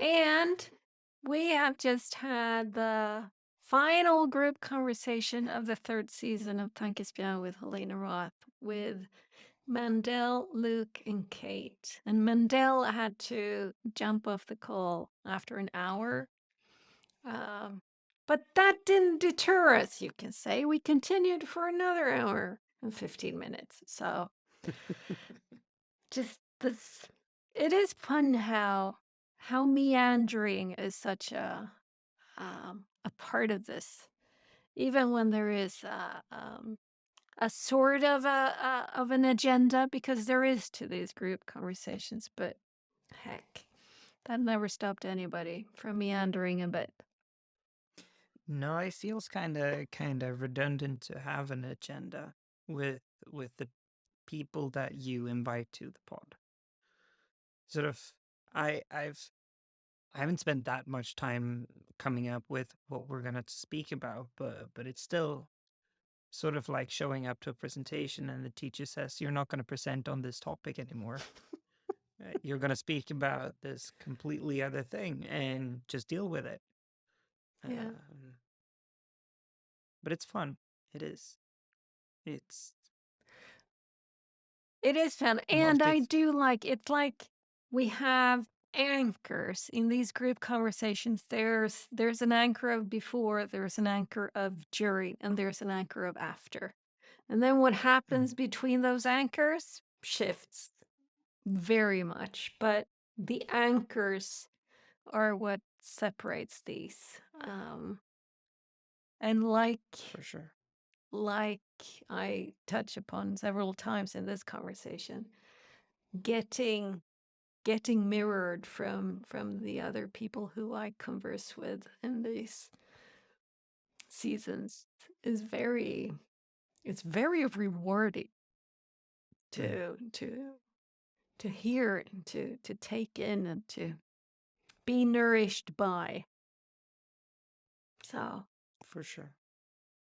And we have just had the final group conversation of the third season of Tankespjärn with Helena Roth with Mandell, Luke, and Kate. And Mandell had to jump off the call after an hour. But that didn't deter us, you can say. We continued for another hour and 15 minutes. So just this, it is fun how meandering is such a part of this, even when there is a sort of an agenda, because there is to these group conversations. But heck, that never stopped anybody from meandering a bit. No, it feels kind of redundant to have an agenda with the people that you invite to the pod. Sort of, I haven't spent that much time coming up with what we're gonna speak about, but it's still sort of like showing up to a presentation and the teacher says you're not going to present on this topic anymore. You're going to speak about this completely other thing and just deal with it. Yeah. Um, but it's fun. It is. It's It is fun. the And most. I do like it's like we have anchors in these group conversations. There's an anchor of before, there's an anchor of during, and there's an anchor of after. And then what happens between those anchors shifts very much. But the anchors are what separates these. And For sure. like I touch upon several times in this conversation, getting mirrored from the other people who I converse with in these seasons is very rewarding to hear and to take in and to be nourished by. So For sure.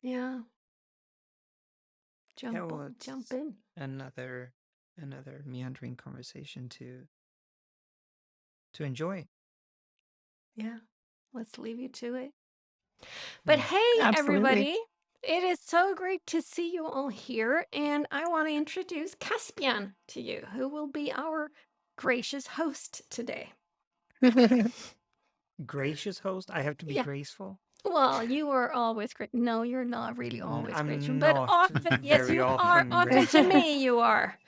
yeah, Yeah, well, jump it's in. another meandering conversation to enjoy. Yeah, let's leave you to it. But Yeah. hey, Absolutely. everybody, it is so great to see you all here. And I want to introduce Caspian to you, who will be our gracious host today. Gracious host. I have to be Yeah. graceful. Well, you are always great. No, you're not really always gracious, I'm but not often, yes, very you are. often Often to graceful. me, you are.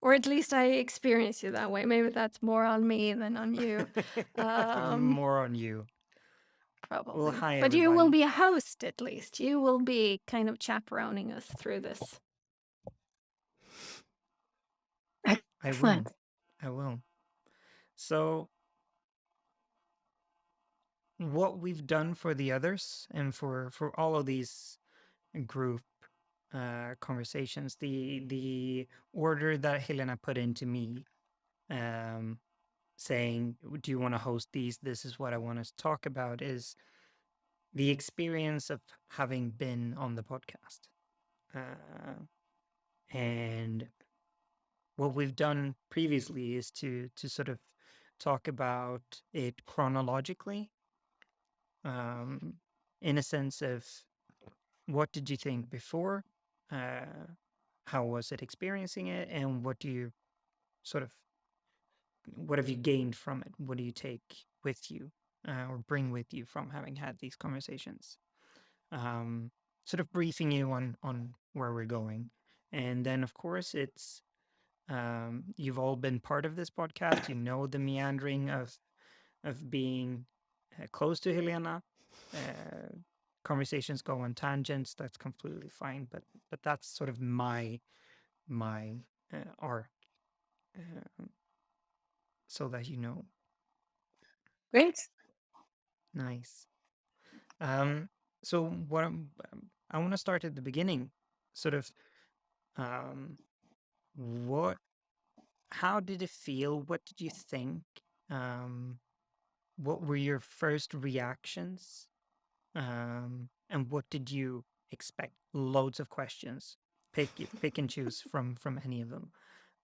Or at least I experience you that way. Maybe that's more on me than on you. More on you. Probably. Well, hi But you will everybody. be a host at least. You will be kind of chaperoning us through this. I will. Excellent. I will. So, what we've done for the others and for all of these group conversations, the order that Helena put into me, saying, "Do you want to host these? This is what I want us to talk about." Is the experience of having been on the podcast, and what we've done previously is to sort of talk about it chronologically, um, in a sense of what did you think before, how was it experiencing it, and what do you sort of what have you gained from it? What do you take with you or bring with you from having had these conversations? Sort of briefing you on where we're going, and then of course it's you've all been part of this podcast. You know the meandering of being close to Helena. Conversations go on tangents. That's completely fine. But that's sort of my arc, so that you know. Great. Nice. So what I want to start at the beginning. Sort of what how did it feel? What did you think? Um, what were your first reactions? And what did you expect? Loads of questions. Pick and choose from any of them.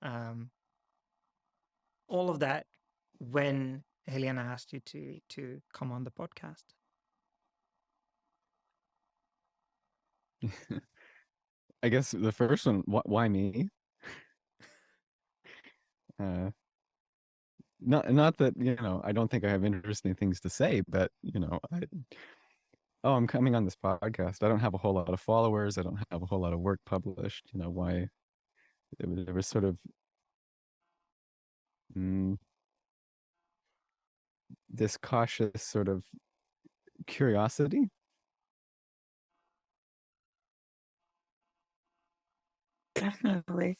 Um, all of that when Helena asked you to come on the podcast? I guess the first one, why me? Not that, I don't think I have interesting things to say, but I'm coming on this podcast. I don't have a whole lot of followers. I don't have a whole lot of work published. Why? There was sort of this cautious sort of curiosity. Definitely.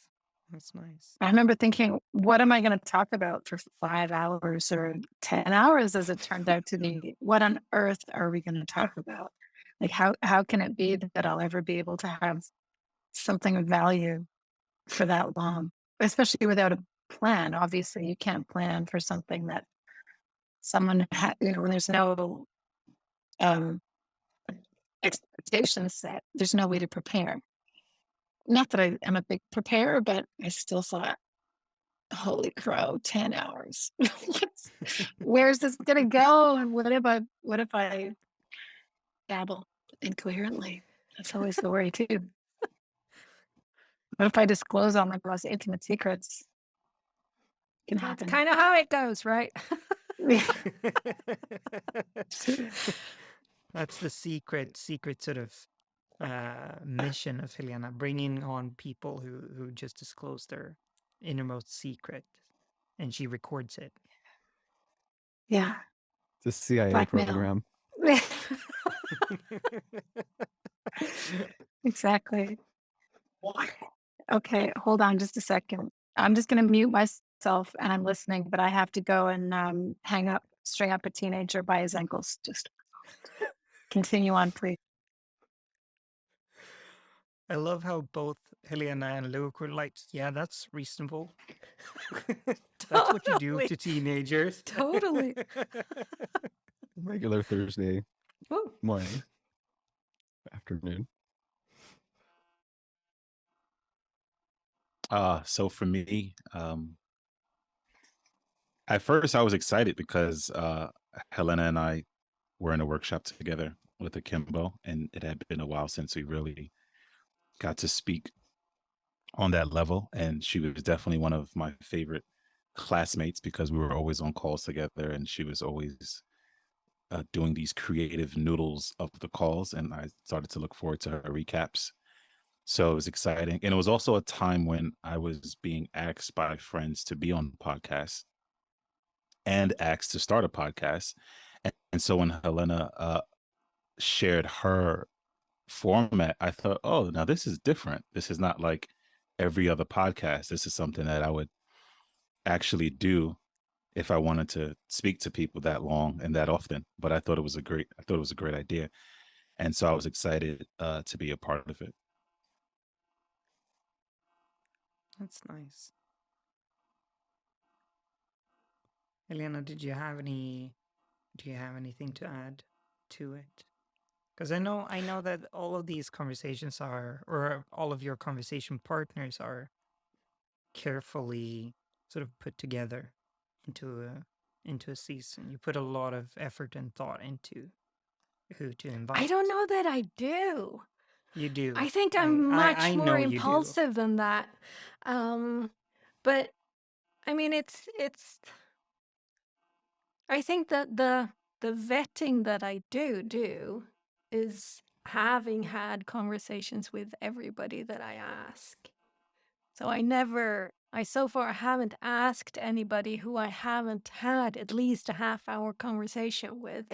That's nice. I remember thinking, what am I going to talk about for 5 hours or 10 hours as it turned out to be? What on earth are we going to talk about? Like, how can it be that I'll ever be able to have something of value for that long, especially without a plan? Obviously, you can't plan for something that someone when there's no expectation set, there's no way to prepare. Not that I am a big preparer, but I still thought, holy crow, 10 hours. Where's this gonna go? And what if I babble incoherently? That's always the worry too. What if I disclose all my most intimate secrets? Can That's happen. kind of how it goes, right? That's the secret sort of mission of Helena, bringing on people who just disclose their innermost secret, and she records it. Yeah. It's a CIA Blackmail. program. Exactly. Okay, hold on just a second. I'm just going to mute myself and I'm listening, but I have to go and hang up, string up a teenager by his ankles. Just continue on, please. I love how both Helena and Luke were like, yeah, that's reasonable. That's what you do Totally. to teenagers. Totally. Regular Thursday Woo. morning, afternoon. So for me, at first I was excited because Helena and I were in a workshop together with Akimbo, and it had been a while since we really got to speak on that level. And she was definitely one of my favorite classmates because we were always on calls together, and she was always doing these creative noodles of the calls, and I started to look forward to her recaps. So it was exciting. And it was also a time when I was being asked by friends to be on podcasts and asked to start a podcast. And so when Helena shared her format, I thought, oh, now this is different. This is not like every other podcast. This is something that I would actually do if I wanted to speak to people that long and that often. But I thought it was a great idea. And so I was excited to be a part of it. That's nice. Helena, do you have anything to add to it? Because I know that all of these conversations or all of your conversation partners are carefully sort of put together into a season. You put a lot of effort and thought into who to invite. I don't know that I do. You do. I think I'm much I more know you do. impulsive than that. But I mean, it's. I think that the vetting that I do is having had conversations with everybody that I ask. So I so far haven't asked anybody who I haven't had at least a half-hour conversation with.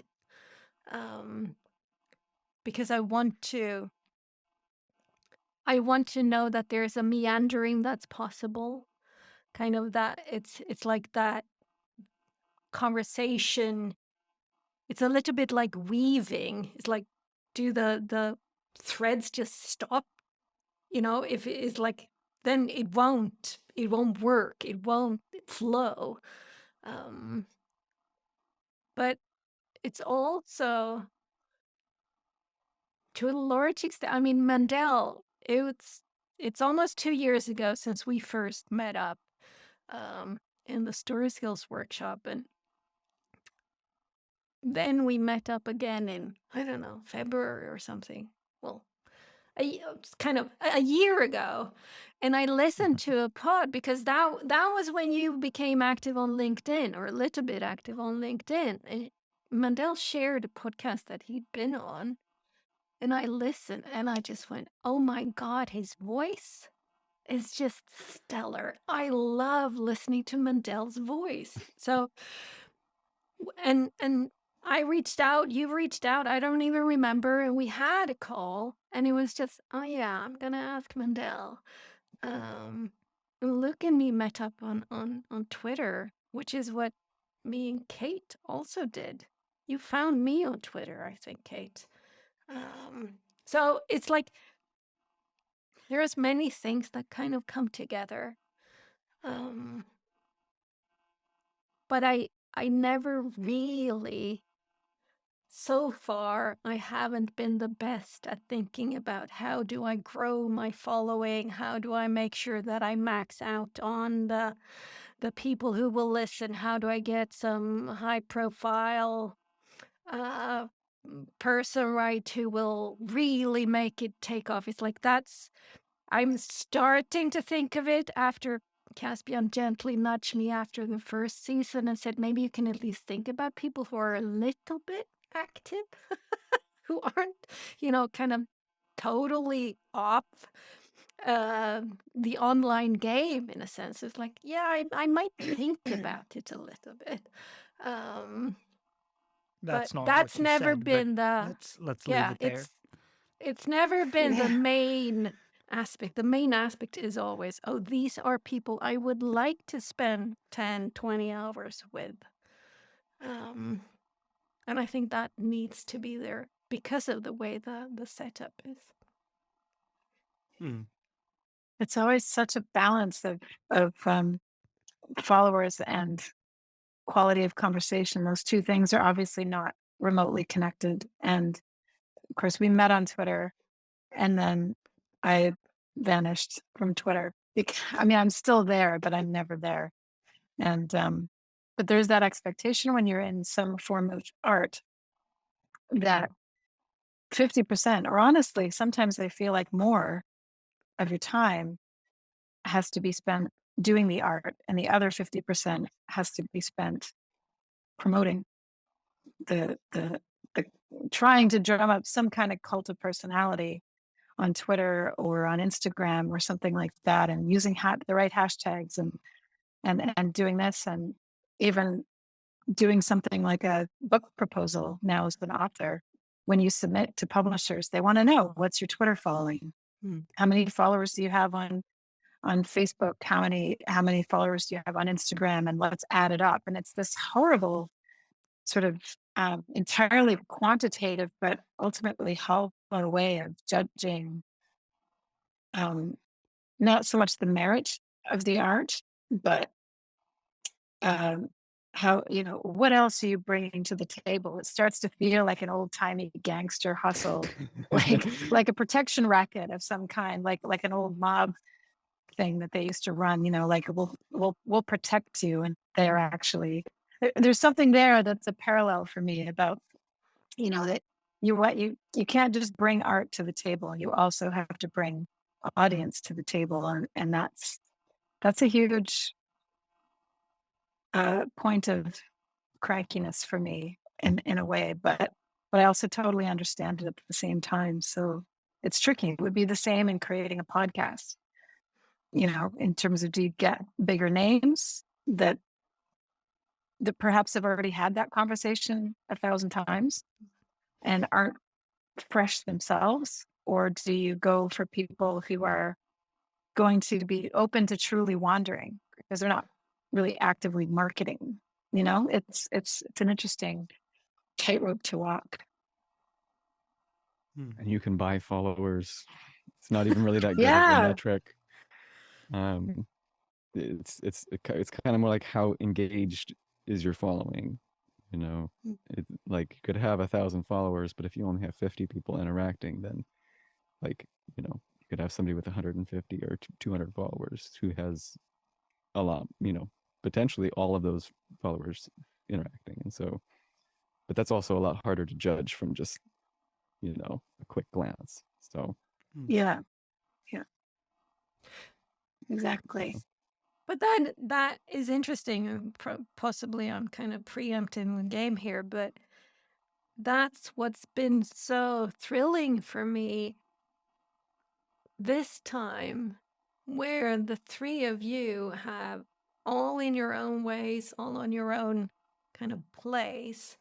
Because I want to know that there's a meandering that's possible. Kind of that it's like that conversation. It's a little bit like weaving. It's like, do the threads just stop? If it is like, then it won't work. It won't flow. But it's also, to a large extent, I mean, Mandell, it's almost 2 years ago since we first met up in the story skills workshop, and then we met up again in, I don't know, February or something. Well, it's kind of a year ago, and I listened to a pod because that was when you became active on LinkedIn, or a little bit active on LinkedIn. And Mandell shared a podcast that he'd been on, and I listened, and I just went, "Oh my God, his voice is just stellar. I love listening to Mandell's voice." So, and I reached out, you reached out, I don't even remember, and we had a call, and it was just, "Oh yeah, I'm gonna ask Mandell." And Luke and me met up on Twitter, which is what me and Kate also did. You found me on Twitter, I think, Kate. So it's like there's many things that kind of come together. Um, but I never really, so far, I haven't been the best at thinking about how do I grow my following? How do I make sure that I max out on the people who will listen? How do I get some high profile uh person, right, who will really make it take off? It's like I'm starting to think of it after Caspian gently nudged me after the first season and said, maybe you can at least think about people who are a little bit active, who aren't, kind of totally off the online game in a sense. It's like, yeah, I might think about it a little bit. But That's not that's what you never said, but been let's leave yeah, it there. it's never been the Yeah. main aspect. The main aspect is always, oh, these are people I would like to spend 10, 20 hours with. And I think that needs to be there because of the way the setup is. Hmm. It's always such a balance of followers and quality of conversation. Those two things are obviously not remotely connected. And of course, we met on Twitter, and then I vanished from Twitter. I mean, I'm still there, but I'm never there. And but there's that expectation when you're in some form of art that 50%, or honestly, sometimes I feel like more of your time has to be spent doing the art, and the other 50% has to be spent promoting the trying to drum up some kind of cult of personality on Twitter or on Instagram or something like that, and using the right hashtags and doing this, and even doing something like a book proposal now as an author. When you submit to publishers, they want to know, what's your Twitter following? How many followers do you have on Facebook? How many followers do you have on Instagram? And let's add it up. And it's this horrible sort of entirely quantitative, but ultimately hollow way of judging not so much the merit of the art, but how, what else are you bringing to the table? It starts to feel like an old timey gangster hustle, like a protection racket of some kind, like an old mob thing that they used to run. Like we'll protect you, and they're actually there's something there that's a parallel for me about that you can't just bring art to the table. You also have to bring audience to the table, and that's a huge point of crankiness for me in a way, but I also totally understand it at the same time. So it's tricky. It would be the same in creating a podcast, in terms of, do you get bigger names that perhaps have already had that conversation 1,000 times and aren't fresh themselves, or do you go for people who are going to be open to truly wandering because they're not really actively marketing? It's an interesting tightrope to walk. And you can buy followers. It's not even really that good of a Yeah. metric. It's kind of more like, how engaged is your following? Like, you could have 1,000 followers, but if you only have 50 people interacting, then you could have somebody with 150 or 200 followers who has a lot, potentially all of those followers interacting. And so, but that's also a lot harder to judge from just, a quick glance. So Yeah. Exactly. But that is interesting. And possibly I'm kind of preempting the game here, but that's what's been so thrilling for me this time, where the three of you have, all in your own ways, all on your own kind of place,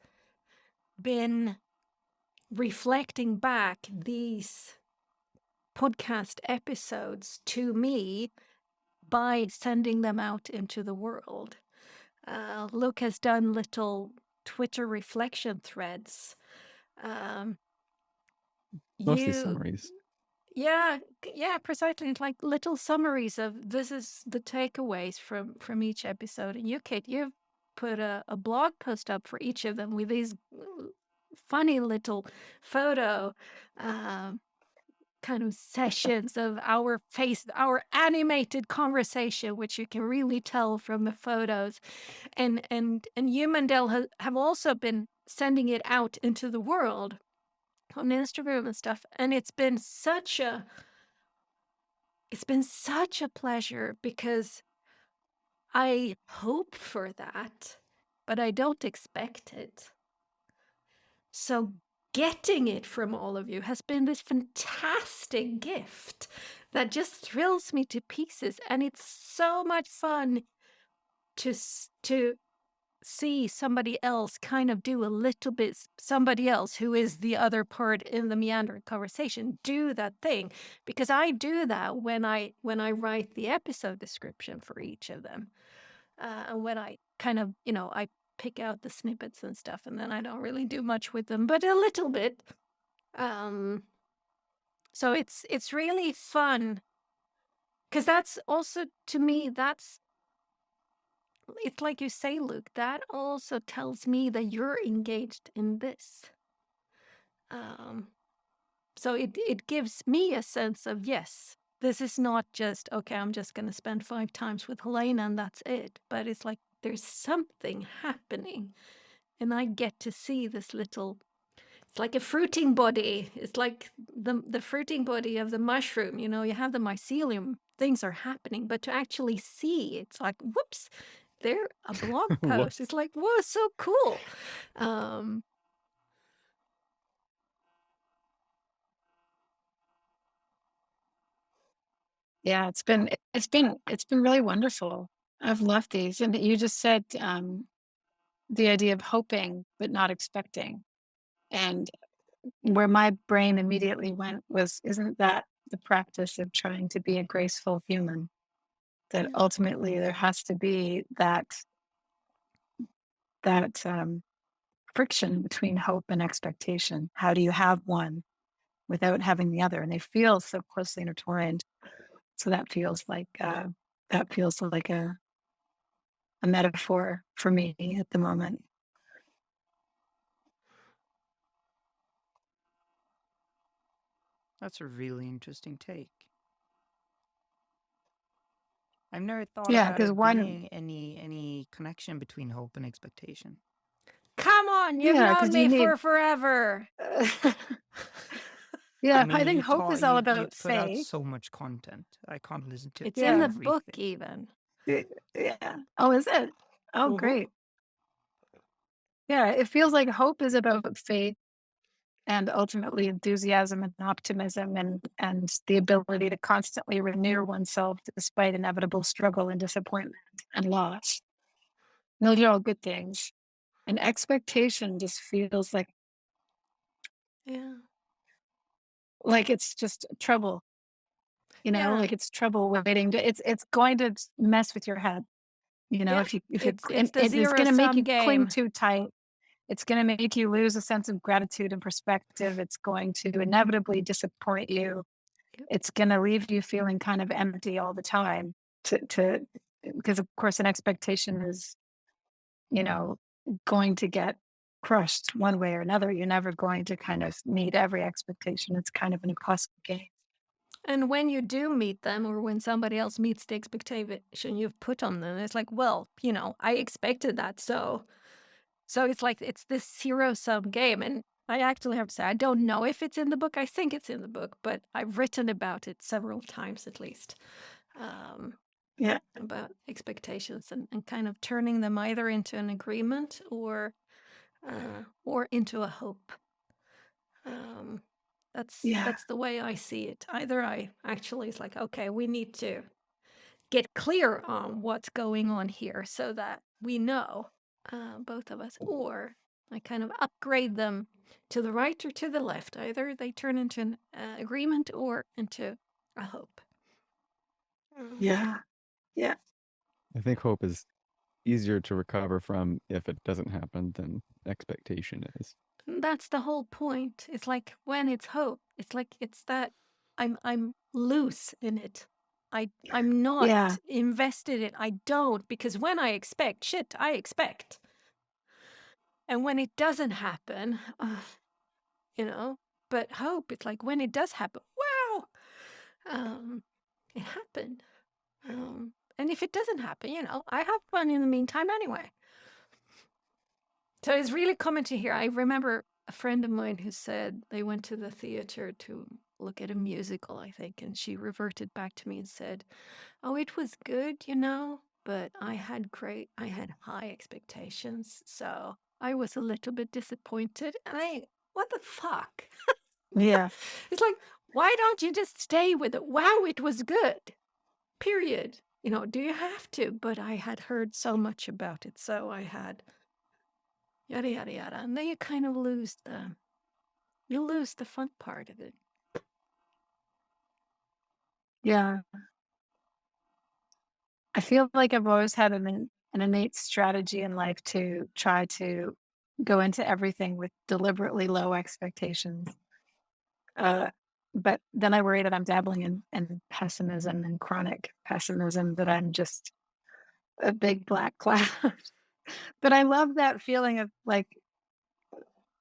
been reflecting back these podcast episodes to me by sending them out into the world. Luke has done little Twitter reflection threads. mostly You, summaries. yeah, precisely. It's like little summaries of this is the takeaways from each episode. And you, Kate, you've put a blog post up for each of them with these funny little photo kind of sessions of our animated conversation, which you can really tell from the photos. And you, Mandell, have also been sending it out into the world on Instagram and stuff. And it's been such a pleasure, because I hope for that, but I don't expect it. So getting it from all of you has been this fantastic gift that just thrills me to pieces. And it's so much fun to see somebody else kind of do a little bit, somebody else who is the other part in the meandering conversation, do that thing. Because I do that when I write the episode description for each of them. And when I kind of, I pick out the snippets and stuff, and then I don't really do much with them, but a little bit. So it's really fun, because that's also, to me, it's like you say, Luke, that also tells me that you're engaged in this. So it gives me a sense of, yes, this is not just, okay, I'm just going to spend 5 times with Helena and that's it. But it's like there's something happening. And I get to see this little, it's like a fruiting body. It's like the fruiting body of the mushroom. You have the mycelium, things are happening. But to actually see, it's like, whoops, there, a blog post. Whoops. It's like, whoa, so cool. Yeah, it's been really wonderful. I've loved these. And you just said the idea of hoping but not expecting. And where my brain immediately went was, isn't that the practice of trying to be a graceful human? That ultimately there has to be that friction between hope and expectation. How do you have one without having the other? And they feel so closely intertwined. So that feels like a metaphor for me at the moment. That's a really interesting take. I've never thought Yeah, about 'cause it one- being any connection between hope and expectation. Come on, you've Yeah, known 'cause me you need- for forever. Yeah, I mean, I think you hope is you- all you about put out faith. so much content. I can't listen to It's Yeah. in the everything. book even. Yeah. Oh, is it? Oh, Mhm. great. Yeah, it feels like hope is about faith and ultimately enthusiasm and optimism and the ability to constantly renew oneself despite inevitable struggle and disappointment and loss. And those are all good things. And expectation just feels like it's just trouble. Yeah. Like it's trouble waiting to, it's going to mess with your head. Yeah, if it's the it's going to make zero-sum you cling game. too tight. It's going to make you lose a sense of gratitude and perspective. It's going to inevitably disappoint you. Yep. It's going to leave you feeling kind of empty all the time. Because of course an expectation is, going to get crushed one way or another. You're never going to kind of meet every expectation. It's kind of an impossible game. And when you do meet them, or when somebody else meets the expectation you've put on them, it's like, well, I expected that, so So it's like it's this zero-sum game. And I actually have to say, I don't know if it's in the book. I think it's in the book, but I've written about it several times at least. Yeah. About expectations and kind of turning them either into an agreement or into a hope. Yeah. That's the way I see it. Either I actually it's like, okay, we need to get clear on what's going on here so that we know, both of us, or I kind of upgrade them to the right or to the left. Either they turn into an agreement or into a hope. Yeah. Yeah. I think hope is easier to recover from if it doesn't happen than expectation is. That's the whole point. It's like when it's hope, it's like it's that I'm loose in it. I'm not Yeah. invested in. I don't, because when I expect shit, I expect. And when it doesn't happen, you know, but hope, it's like when it does happen, wow, it happened. And if it doesn't happen, you know, I have fun in the meantime anyway. So it's really common to hear. I remember a friend of mine who said they went to the theater to look at a musical, I think, and she reverted back to me and said, "Oh, it was good, you know, but I had high expectations, so I was a little bit disappointed." And what the fuck? Yeah. It's like, why don't you just stay with it? Wow, it was good. Period. You know, do you have to? But I had heard so much about it, so I had yada yada yada, and then you kind of lose the fun part of it. Yeah. I feel like I've always had an innate strategy in life to try to go into everything with deliberately low expectations. But then I worry that I'm dabbling in pessimism and chronic pessimism, that I'm just a big black cloud. But I love that feeling of like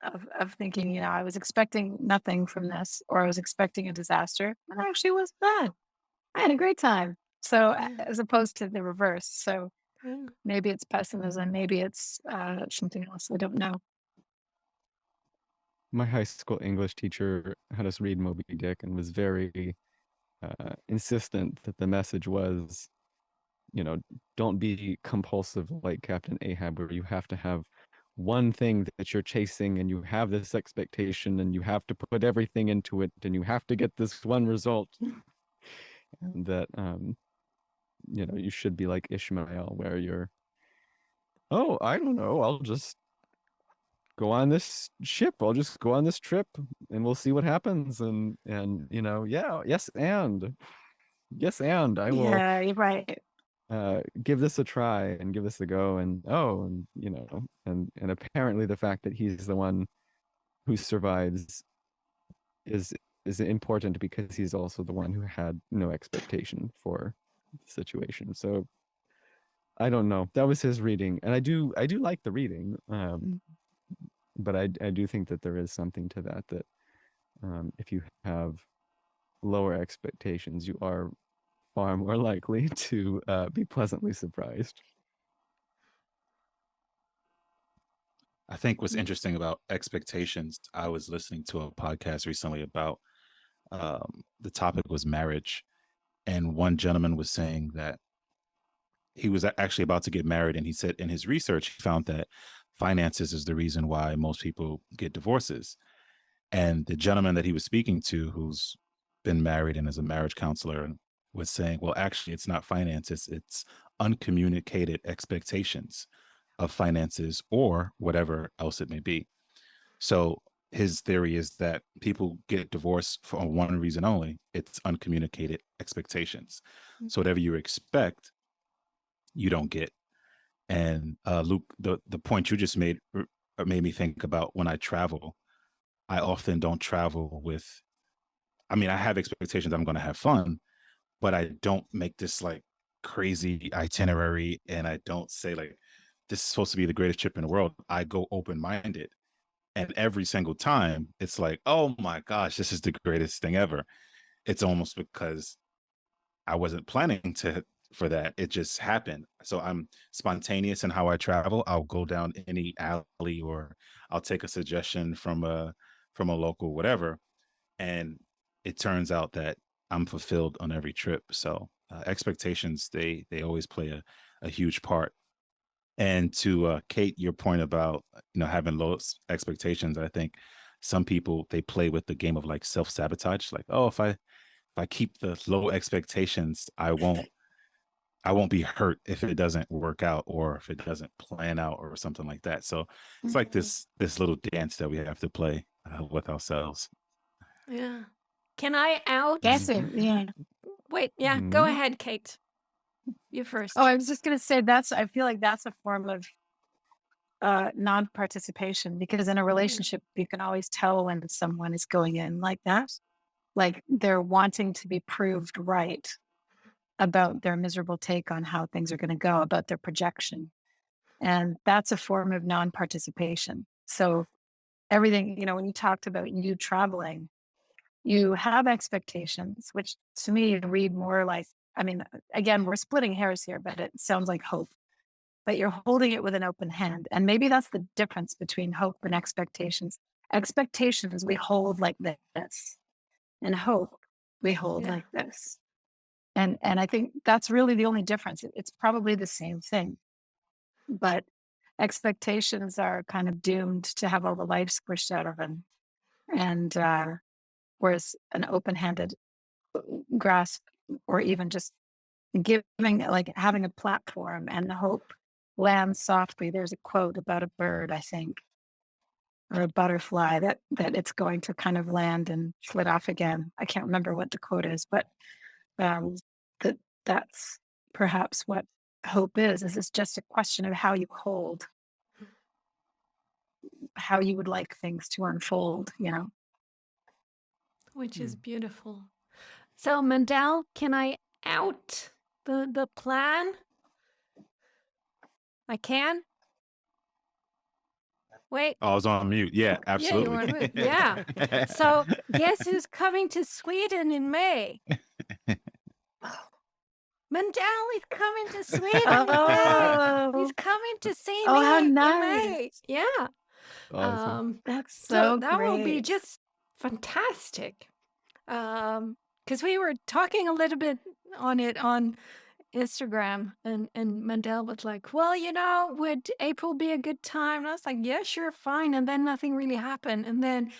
of thinking, you know, I was expecting nothing from this, or I was expecting a disaster, and it actually was bad. I had a great time. So Yeah. as opposed to the reverse. So Yeah. maybe it's pessimism, maybe it's something else. I don't know. My high school English teacher had us read Moby Dick and was very insistent that the message was, you know, don't be compulsive like Captain Ahab, where you have to have one thing that you're chasing and you have this expectation and you have to put everything into it and you have to get this one result. And that, you know, you should be like Ishmael, where you're, oh, I don't know, I'll just go on this ship, I'll just go on this trip and we'll see what happens. And you know, yeah, yes, and I will Yeah, you're right. give this a try and give this a go. And oh, and you know, and apparently the fact that he's the one who survives is important because he's also the one who had no expectation for the situation. So I don't know, that was his reading, and I do like the reading, but I do think that there is something to that, if you have lower expectations, you are far more likely to be pleasantly surprised. I think what's interesting about expectations, I was listening to a podcast recently about the topic was marriage. And one gentleman was saying that he was actually about to get married. And he said in his research, he found that finances is the reason why most people get divorces. And the gentleman that he was speaking to, who's been married and is a marriage counselor, was saying, well, actually, it's not finances, it's uncommunicated expectations of finances or whatever else it may be. So his theory is that people get divorced for one reason only: it's uncommunicated expectations. So whatever you expect, you don't get. And Luke, the point you just made made me think about when I travel. I often don't travel with, I mean, I have expectations I'm going to have fun, but I don't make this like crazy itinerary, and I don't say like, this is supposed to be the greatest trip in the world. I go open-minded. And every single time it's like, oh my gosh, this is the greatest thing ever. It's almost because I wasn't planning to for that. It just happened. So I'm spontaneous in how I travel. I'll go down any alley, or I'll take a suggestion from a local whatever, and it turns out that I'm fulfilled on every trip. So expectations, they always play a huge part. And to Kate, your point about having low expectations, I think some people, they play with the game of like self-sabotage, like, oh, if I keep the low expectations, I won't be hurt if it doesn't work out, or if it doesn't plan out, or something like that. So it's like this little dance that we have to play with ourselves. Yeah. Can I out? Guess it. Yeah. Wait, yeah, go ahead, Kate. You first. Oh, I was just going to say I feel like that's a form of non-participation, because in a relationship, you can always tell when someone is going in like that, like they're wanting to be proved right about their miserable take on how things are going to go, about their projection. And that's a form of non-participation. So everything, when you talked about you traveling, you have expectations, which to me read more like, again, we're splitting hairs here, but it sounds like hope. But you're holding it with an open hand. And maybe that's the difference between hope and expectations. Expectations we hold like this, and hope we hold like this. And I think that's really the only difference. It's probably the same thing, but expectations are kind of doomed to have all the life squished out of them. And whereas an open-handed grasp, or even just having a platform and the hope lands softly. There's a quote about a bird, I think, or a butterfly that it's going to kind of land and flit off again. I can't remember what the quote is, but that's perhaps what hope is. It's just a question of how you hold, how you would like things to unfold, Which is beautiful. So, Mandell, can I out the plan? I can? Wait. Oh, I was on mute. Yeah, Yeah, you were on absolutely. mute. Yeah. So, guess who's coming to Sweden in May? Mandell is coming to Sweden in May. He's coming to see me how in nice. May. Yeah. Awesome. That's So so that will be great. just fantastic. Because we were talking a little bit on it on Instagram, and Mandel was like, well, would April be a good time? And I was like, yeah, sure, fine. And then nothing really happened. And then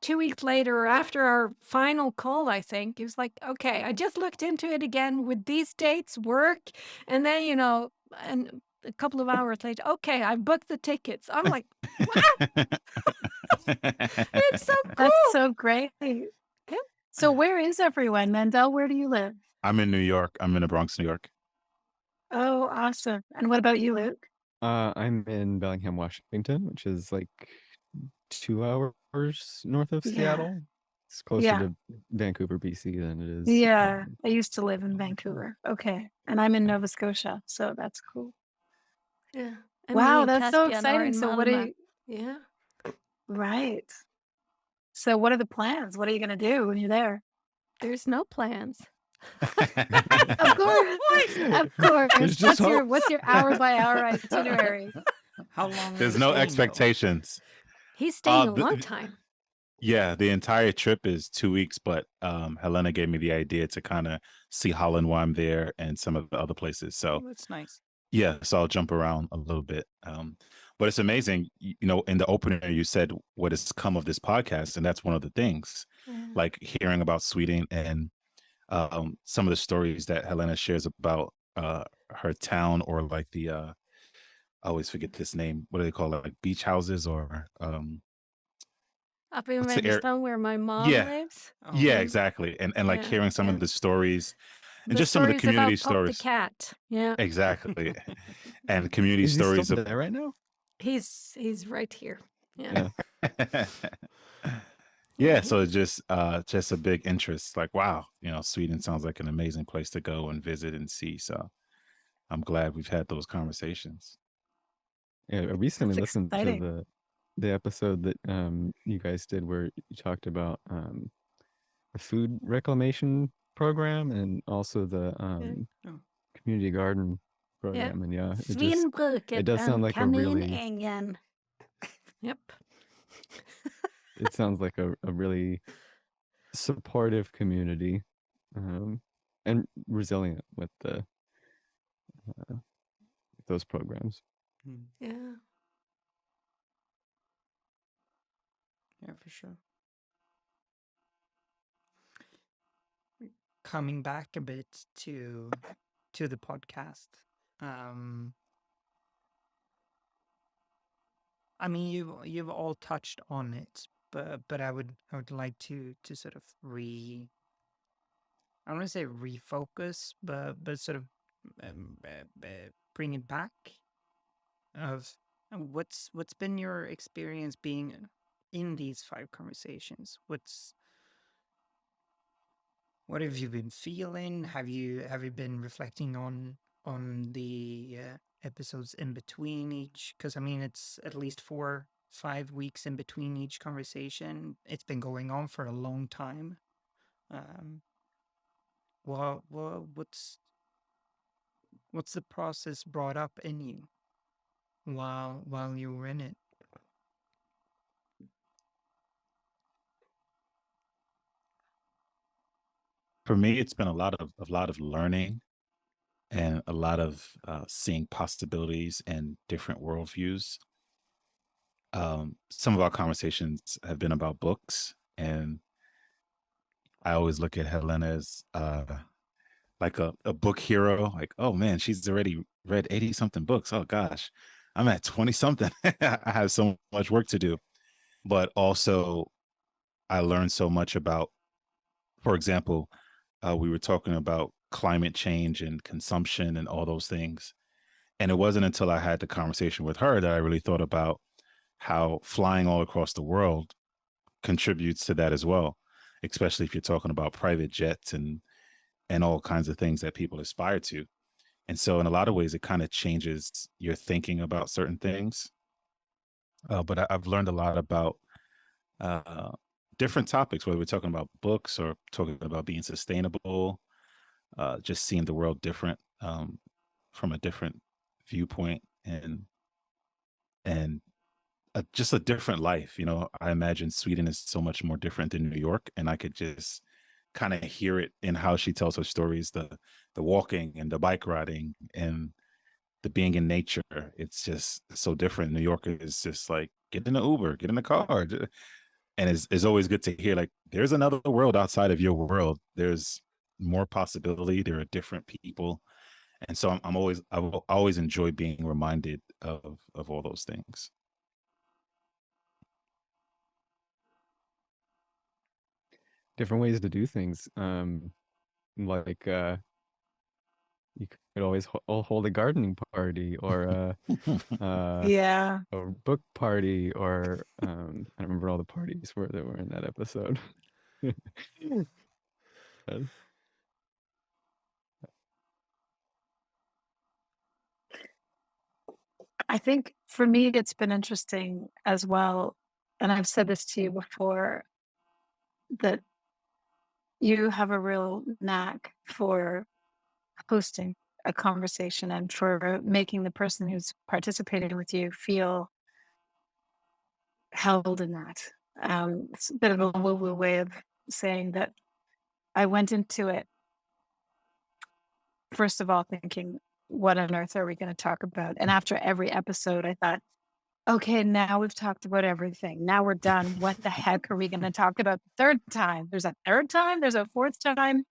2 weeks later, after our final call, I think, it was like, okay, I just looked into it again. Would these dates work? And then, and a couple of hours later, okay, I booked the tickets. I'm like, wow, it's so cool. That's so great. So where is everyone? Mandel, where do you live? I'm in New York. I'm in the Bronx, New York. Oh, awesome. And what about you, Luke? I'm in Bellingham, Washington, which is like 2 hours north of Seattle. It's closer to Vancouver, BC than it is. Yeah, I used to live in Vancouver. Okay. And I'm in Nova Scotia, so that's cool. Yeah. And Wow, me and that's so Tankespjärn are exciting. in So what Malmö. Yeah. Right. So what are the plans? What are you going to do when you're there? There's no plans. Of course. Of course. There's just What's your hour by hour itinerary? How long? are There's you no staying, though? expectations. He's staying a the- long time. Yeah, the entire trip is 2 weeks, but Helena gave me the idea to kind of see Holland while I'm there, and some of the other places. So Oh, that's nice. yeah, so I'll jump around a little bit. But it's amazing, in the opener, you said what has come of this podcast, and that's one of the things, like hearing about Sweden, and some of the stories that Helena shares about her town, or like the I always forget this name. What do they call it? Like beach houses, or Up in what's the air- Manchester, where my mom Yeah. lives. Oh, yeah, exactly. And like Yeah, hearing some yeah. of the stories, and The just some of the stories about community Pop the stories. cat. Yeah. Exactly. And community Is he stories still of there right now? He's right here. Yeah. yeah, so it's just a big interest. Like, wow, Sweden sounds like an amazing place to go and visit and see. So I'm glad we've had those conversations. Yeah, I recently That's listened exciting. to the episode that you guys did, where you talked about the food reclamation program, and also the Oh. community garden program, and yeah, it does Svinbruket sound and like a really kaninängen. Yep. it sounds like a really supportive community, and resilient with the those programs. Yeah. Yeah, for sure. Coming back a bit to the podcast. I mean, you've all touched on it, but I would like to sort of I don't want to say refocus, but sort of bring it back. Of what's been your experience being in these 5 conversations? What have you been feeling? Have you been reflecting on the episodes in between each? Because I mean, it's at least 4-5 weeks in between each conversation. It's been going on for a long time. Well, what's the process brought up in you while you were in it? For me, it's been a lot of learning and a lot of seeing possibilities and different worldviews. Some of our conversations have been about books, and I always look at Helena as like a book hero. Like, oh man, she's already read 80 something books. Oh gosh, I'm at 20 something. I have so much work to do. But also, I learned so much about, for example, we were talking about climate change and consumption and all those things. And it wasn't until I had the conversation with her that I really thought about how flying all across the world contributes to that as well, especially if you're talking about private jets and all kinds of things that people aspire to. And so in a lot of ways, it kind of changes your thinking about certain things. But I've learned a lot about uh, different topics, whether we're talking about books or talking about being sustainable, just seeing the world different, from a different viewpoint, and just a different life. I imagine Sweden is so much more different than New York, and I could just kind of hear it in how she tells her stories, the walking and the bike riding and the being in nature. It's just so different. New York is just like, get in the Uber, get in the car. And it's always good to hear, like, there's another world outside of your world. There's more possibility. There are different people. And so I've always enjoyed being reminded of all those things. Different ways to do things. Like you could always hold a gardening party, or Yeah. a book party, or I don't remember all the parties that were in that episode. I think for me, it's been interesting as well. And I've said this to you before, that you have a real knack for hosting a conversation and for making the person who's participating with you feel held in that. It's a bit of a woo-woo way of saying that I went into it, first of all, thinking, what on earth are we going to talk about? And after every episode, I thought, okay, now we've talked about everything. Now we're done. What the heck are we going to talk about the third time? There's a third time, there's a fourth time.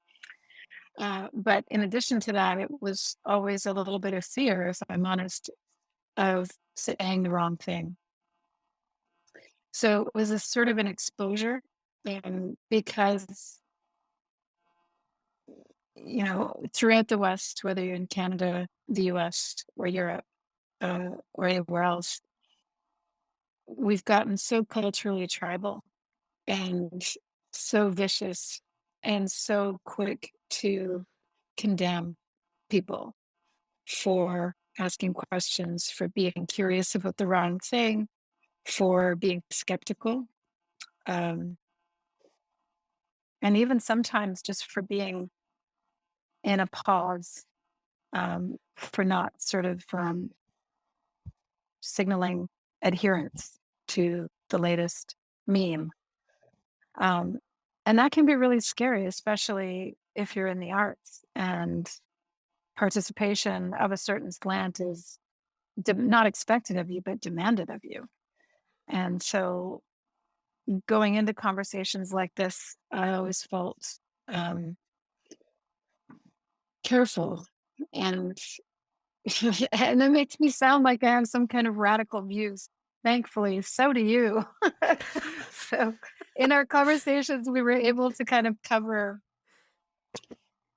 But in addition to that, it was always a little bit of fear, if I'm honest, of saying the wrong thing. So it was a sort of an exposure. And because, throughout the West, whether you're in Canada, the US, or Europe, or anywhere else, we've gotten so culturally tribal and so vicious and so quick to condemn people for asking questions, for being curious about the wrong thing, for being skeptical, and even sometimes just for being in a pause for not sort of signaling adherence to the latest meme. And that can be really scary, especially if you're in the arts and participation of a certain slant is not expected of you, but demanded of you. And so going into conversations like this, I always felt careful, and and it makes me sound like I have some kind of radical views. Thankfully, so do you. So in our conversations, we were able to kind of cover,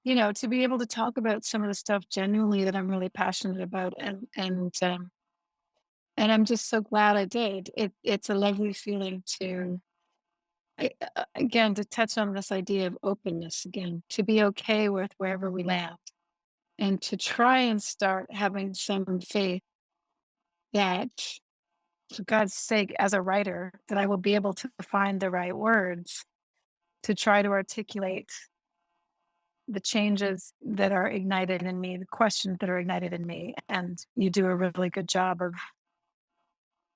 to be able to talk about some of the stuff genuinely that I'm really passionate about, and I'm just so glad I did. It's a lovely feeling to, again, to touch on this idea of openness again, to be okay with wherever we land, and to try and start having some faith that, for God's sake, as a writer, that I will be able to find the right words to try to articulate the changes that are ignited in me, the questions that are ignited in me. And you do a really good job of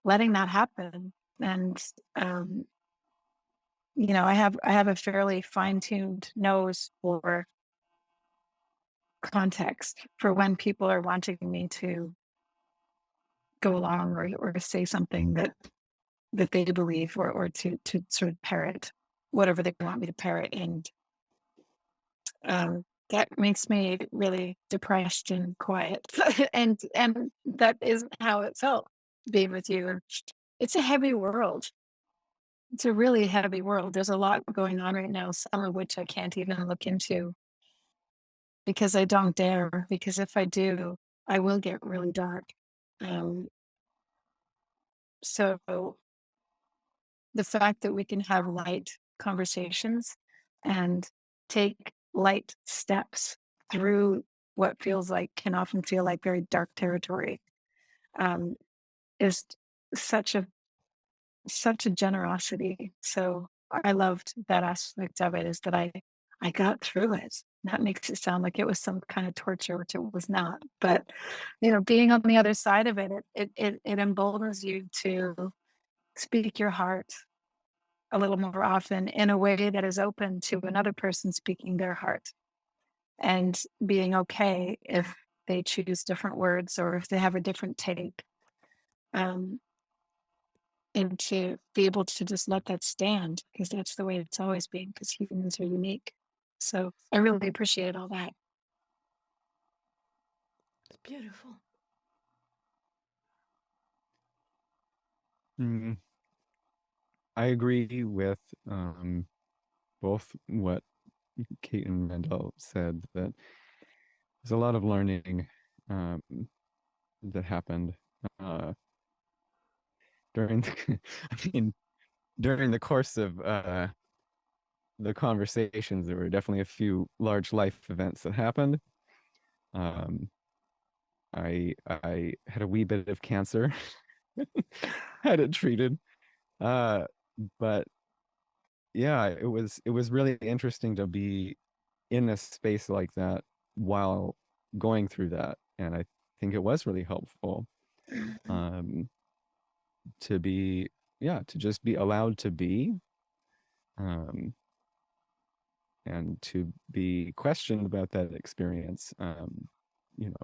letting that happen. And I have a fairly fine-tuned nose for context for when people are wanting me to go along or say something that they believe, or to sort of parrot whatever they want me to parrot. And that makes me really depressed and quiet. and that isn't how it felt being with you. It's a heavy world. It's a really heavy world. There's a lot going on right now, some of which I can't even look into because I don't dare, because if I do, I will get really dark. Um, so the fact that we can have light conversations and take light steps through what can often feel like very dark territory, um, is such a generosity. So I loved that aspect of it, is that I got through it. That makes it sound like it was some kind of torture, which it was not. But being on the other side of it, it emboldens you to speak your heart a little more often in a way that is open to another person speaking their heart, and being okay if they choose different words or if they have a different take. Um, and to be able to just let that stand, because that's the way it's always been, because humans are unique. So I really appreciate all that. It's beautiful. Mm, I agree with both what Kate and Mandell said, that there's a lot of learning that happened during the, I mean, during the course of the conversations. There were definitely a few large life events that happened. I had a wee bit of cancer, had it treated, but yeah, it was really interesting to be in a space like that while going through that, and I think it was really helpful to be, to just be allowed to be, and to be questioned about that experience,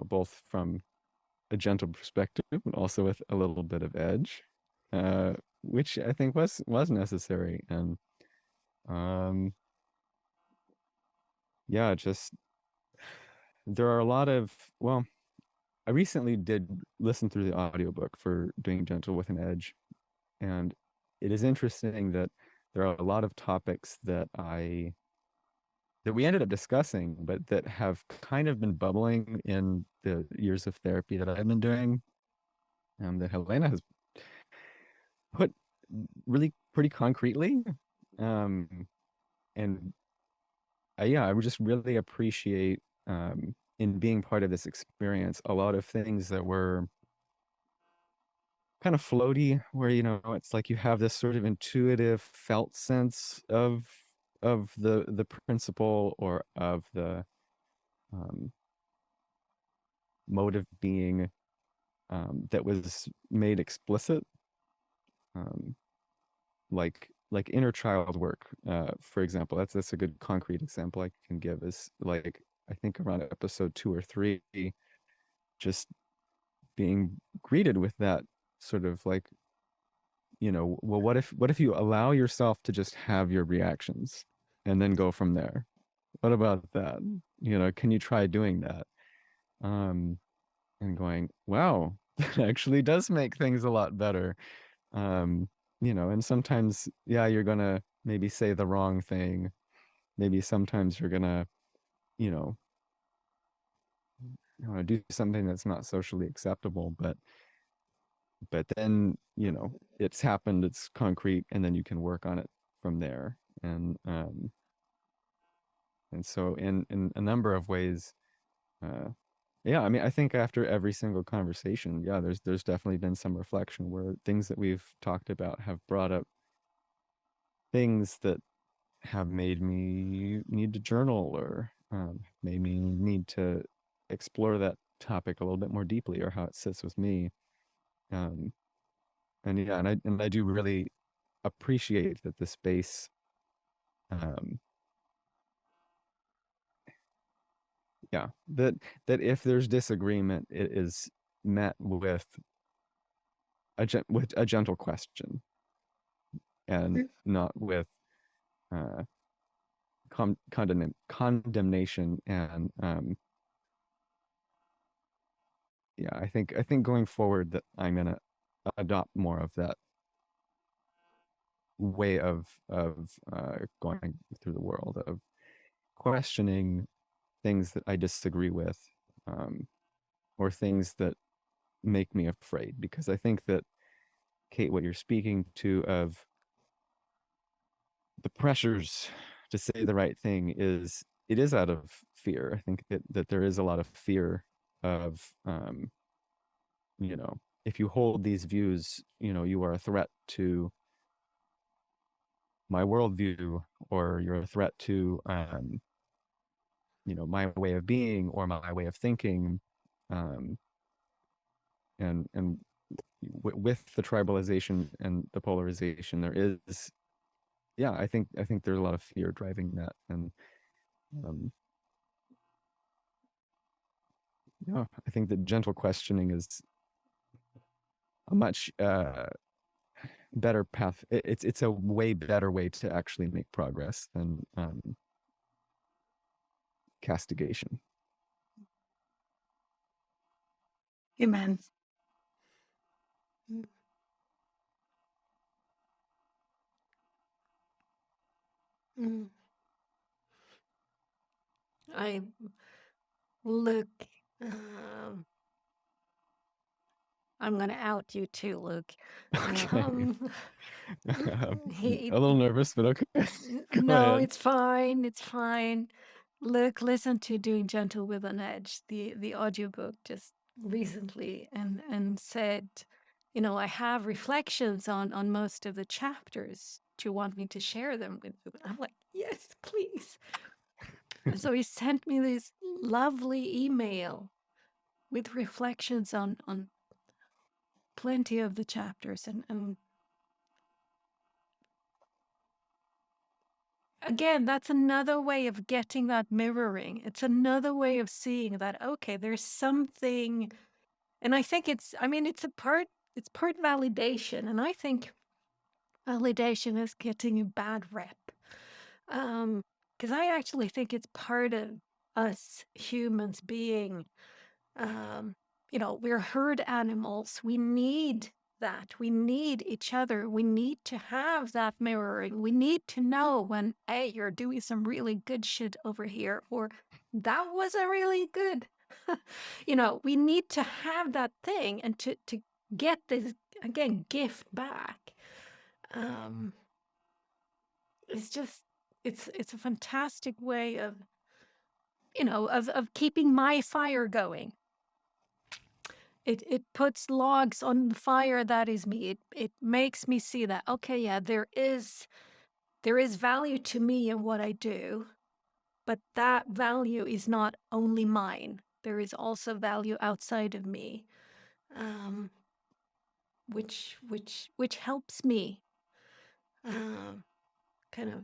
both from a gentle perspective, but also with a little bit of edge, which I think was necessary. And just there are a lot of, well, I recently did listen through the audiobook for Doing Gentle with an Edge, and it is interesting that there are a lot of topics that we ended up discussing, but that have kind of been bubbling in the years of therapy that I've been doing, that Helena has put really pretty concretely. And I would just really appreciate, in being part of this experience, a lot of things that were kind of floaty, where it's like you have this sort of intuitive felt sense of the principle, or of the mode of being that was made explicit, um, like inner child work, for example. That's a good concrete example I can give. Is like, I think around episode 2 or 3, just being greeted with that sort of like, well, what if you allow yourself to just have your reactions and then go from there? What about that? Can you try doing that? And going, wow, that actually does make things a lot better. Um, and sometimes, yeah, you're gonna maybe say the wrong thing. Maybe sometimes you're gonna, you know, do something that's not socially acceptable, but then, it's happened, it's concrete, and then you can work on it from there. And so in a number of ways, uh, yeah, I mean, I think after every single conversation, yeah, there's definitely been some reflection where things that we've talked about have brought up things that have made me need to journal, or made me need to explore that topic a little bit more deeply, or how it sits with me. Um, and yeah, and I do really appreciate that the space, um, yeah, that if there's disagreement, it is met with a gentle question, and not with uh, condemnation. And yeah, I think going forward that I'm gonna adopt more of that way of going through the world, of questioning things that I disagree with, um, or things that make me afraid. Because I think that, Kate, what you're speaking to, of the pressures to say the right thing, it is out of fear. I think that there is a lot of fear of, if you hold these views, you are a threat to my worldview, or you're a threat to, my way of being, or my way of thinking. um, and with the tribalization and the polarization, there is, yeah, I think there's a lot of fear driving that. And um, yeah, I think that gentle questioning is a much better path. It's a way better way to actually make progress than castigation. Amen. Mm. I look. Um, I'm going to out you too, Luke. Okay. He, A little nervous, but okay. Go no, ahead. it's fine. It's fine. Look, listen to Doing Gentle with an Edge, the audiobook just recently, and said, I have reflections on most of the chapters. Do you want me to share them with you? I'm like, yes, please. And so he sent me this lovely email with reflections on plenty of the chapters, and again, that's another way of getting that mirroring. It's another way of seeing that, okay, there's something. And I think it's part validation. And I think validation is getting a bad rep. Because I actually think it's part of us humans being, we're herd animals. We need that. We need each other. We need to have that mirroring. We need to know when, hey, you're doing some really good shit over here, or that wasn't really good. We need to have that thing, and to get this, again, gift back. It's just, it's a fantastic way of, of keeping my fire going. It puts logs on the fire that is me. It makes me see that, okay, yeah, there is value to me in what I do, but that value is not only mine. there is also value outside of me, which helps me kind of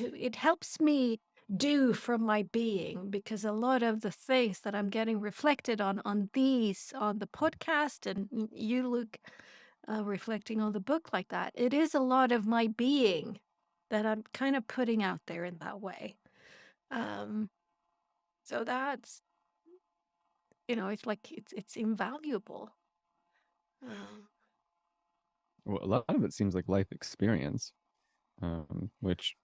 it helps me do from my being, because a lot of the things that I'm getting reflected on the podcast, and you look reflecting on the book like that, it is a lot of my being that I'm kind of putting out there in that way. So that's, it's like it's invaluable. Well, a lot of it seems like life experience, which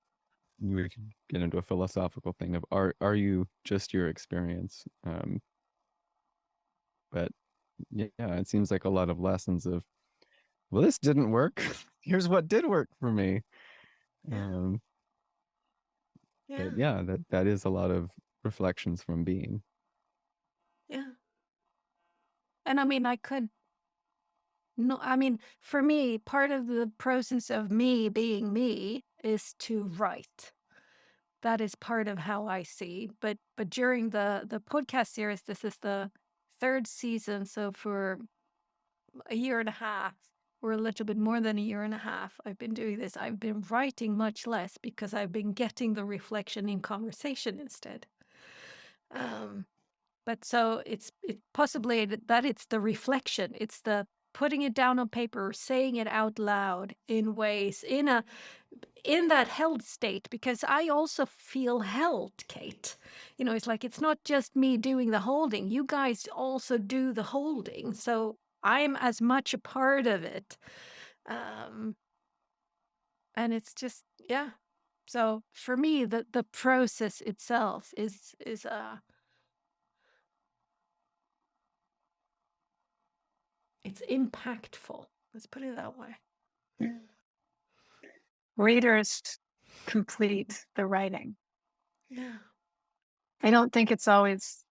we could get into a philosophical thing of are you just your experience? But yeah, it seems like a lot of lessons of, well, this didn't work. Here's what did work for me. Yeah. But yeah, that is a lot of reflections from being. Yeah. And I mean, for me, part of the process of me being me is to write. That is part of how I see. But during the podcast series, this is the third season. So for a year and a half, or a little bit more than a year and a half, I've been doing this. I've been writing much less because I've been getting the reflection in conversation instead. But so it's possibly that it's the reflection, it's the putting it down on paper, saying it out loud in ways in that held state, because I also feel held, Kate. It's like it's not just me doing the holding. You guys also do the holding, so I'm as much a part of it. And it's just, yeah. So for me, the process itself is it's impactful. Let's put it that way. Readers complete the writing. Yeah. I don't think it's always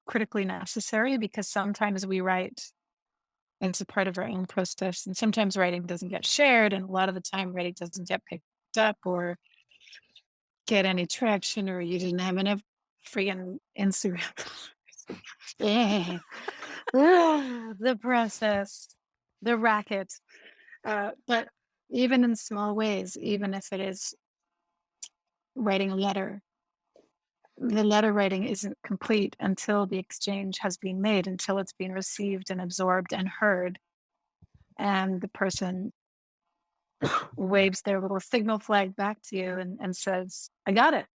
critically necessary, because sometimes we write and it's a part of our own process, and sometimes writing doesn't get shared, and a lot of the time writing doesn't get picked up or get any traction, or you didn't have enough freaking Instagram. Yeah. The process, the racket. But even in small ways, even if it is writing a letter, the letter writing isn't complete until the exchange has been made, until it's been received and absorbed and heard. And the person waves their little signal flag back to you and says, I got it.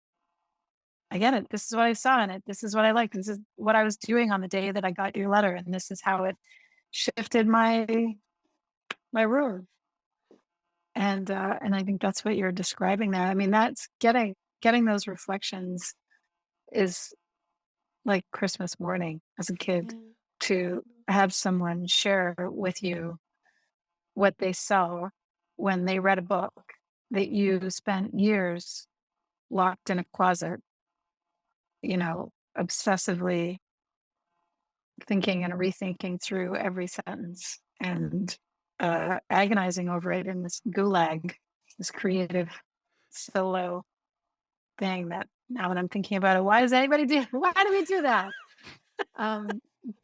I get it. This is what I saw in it. This is what I liked. This is what I was doing on the day that I got your letter. And this is how it shifted my room. And I think that's what you're describing there. I mean, that's getting those reflections is like Christmas morning as a kid, to have someone share with you what they saw when they read a book that you spent years locked in a closet, obsessively thinking and rethinking through every sentence, and agonizing over it in this gulag, this creative solo thing that now that I'm thinking about it, why do we do that?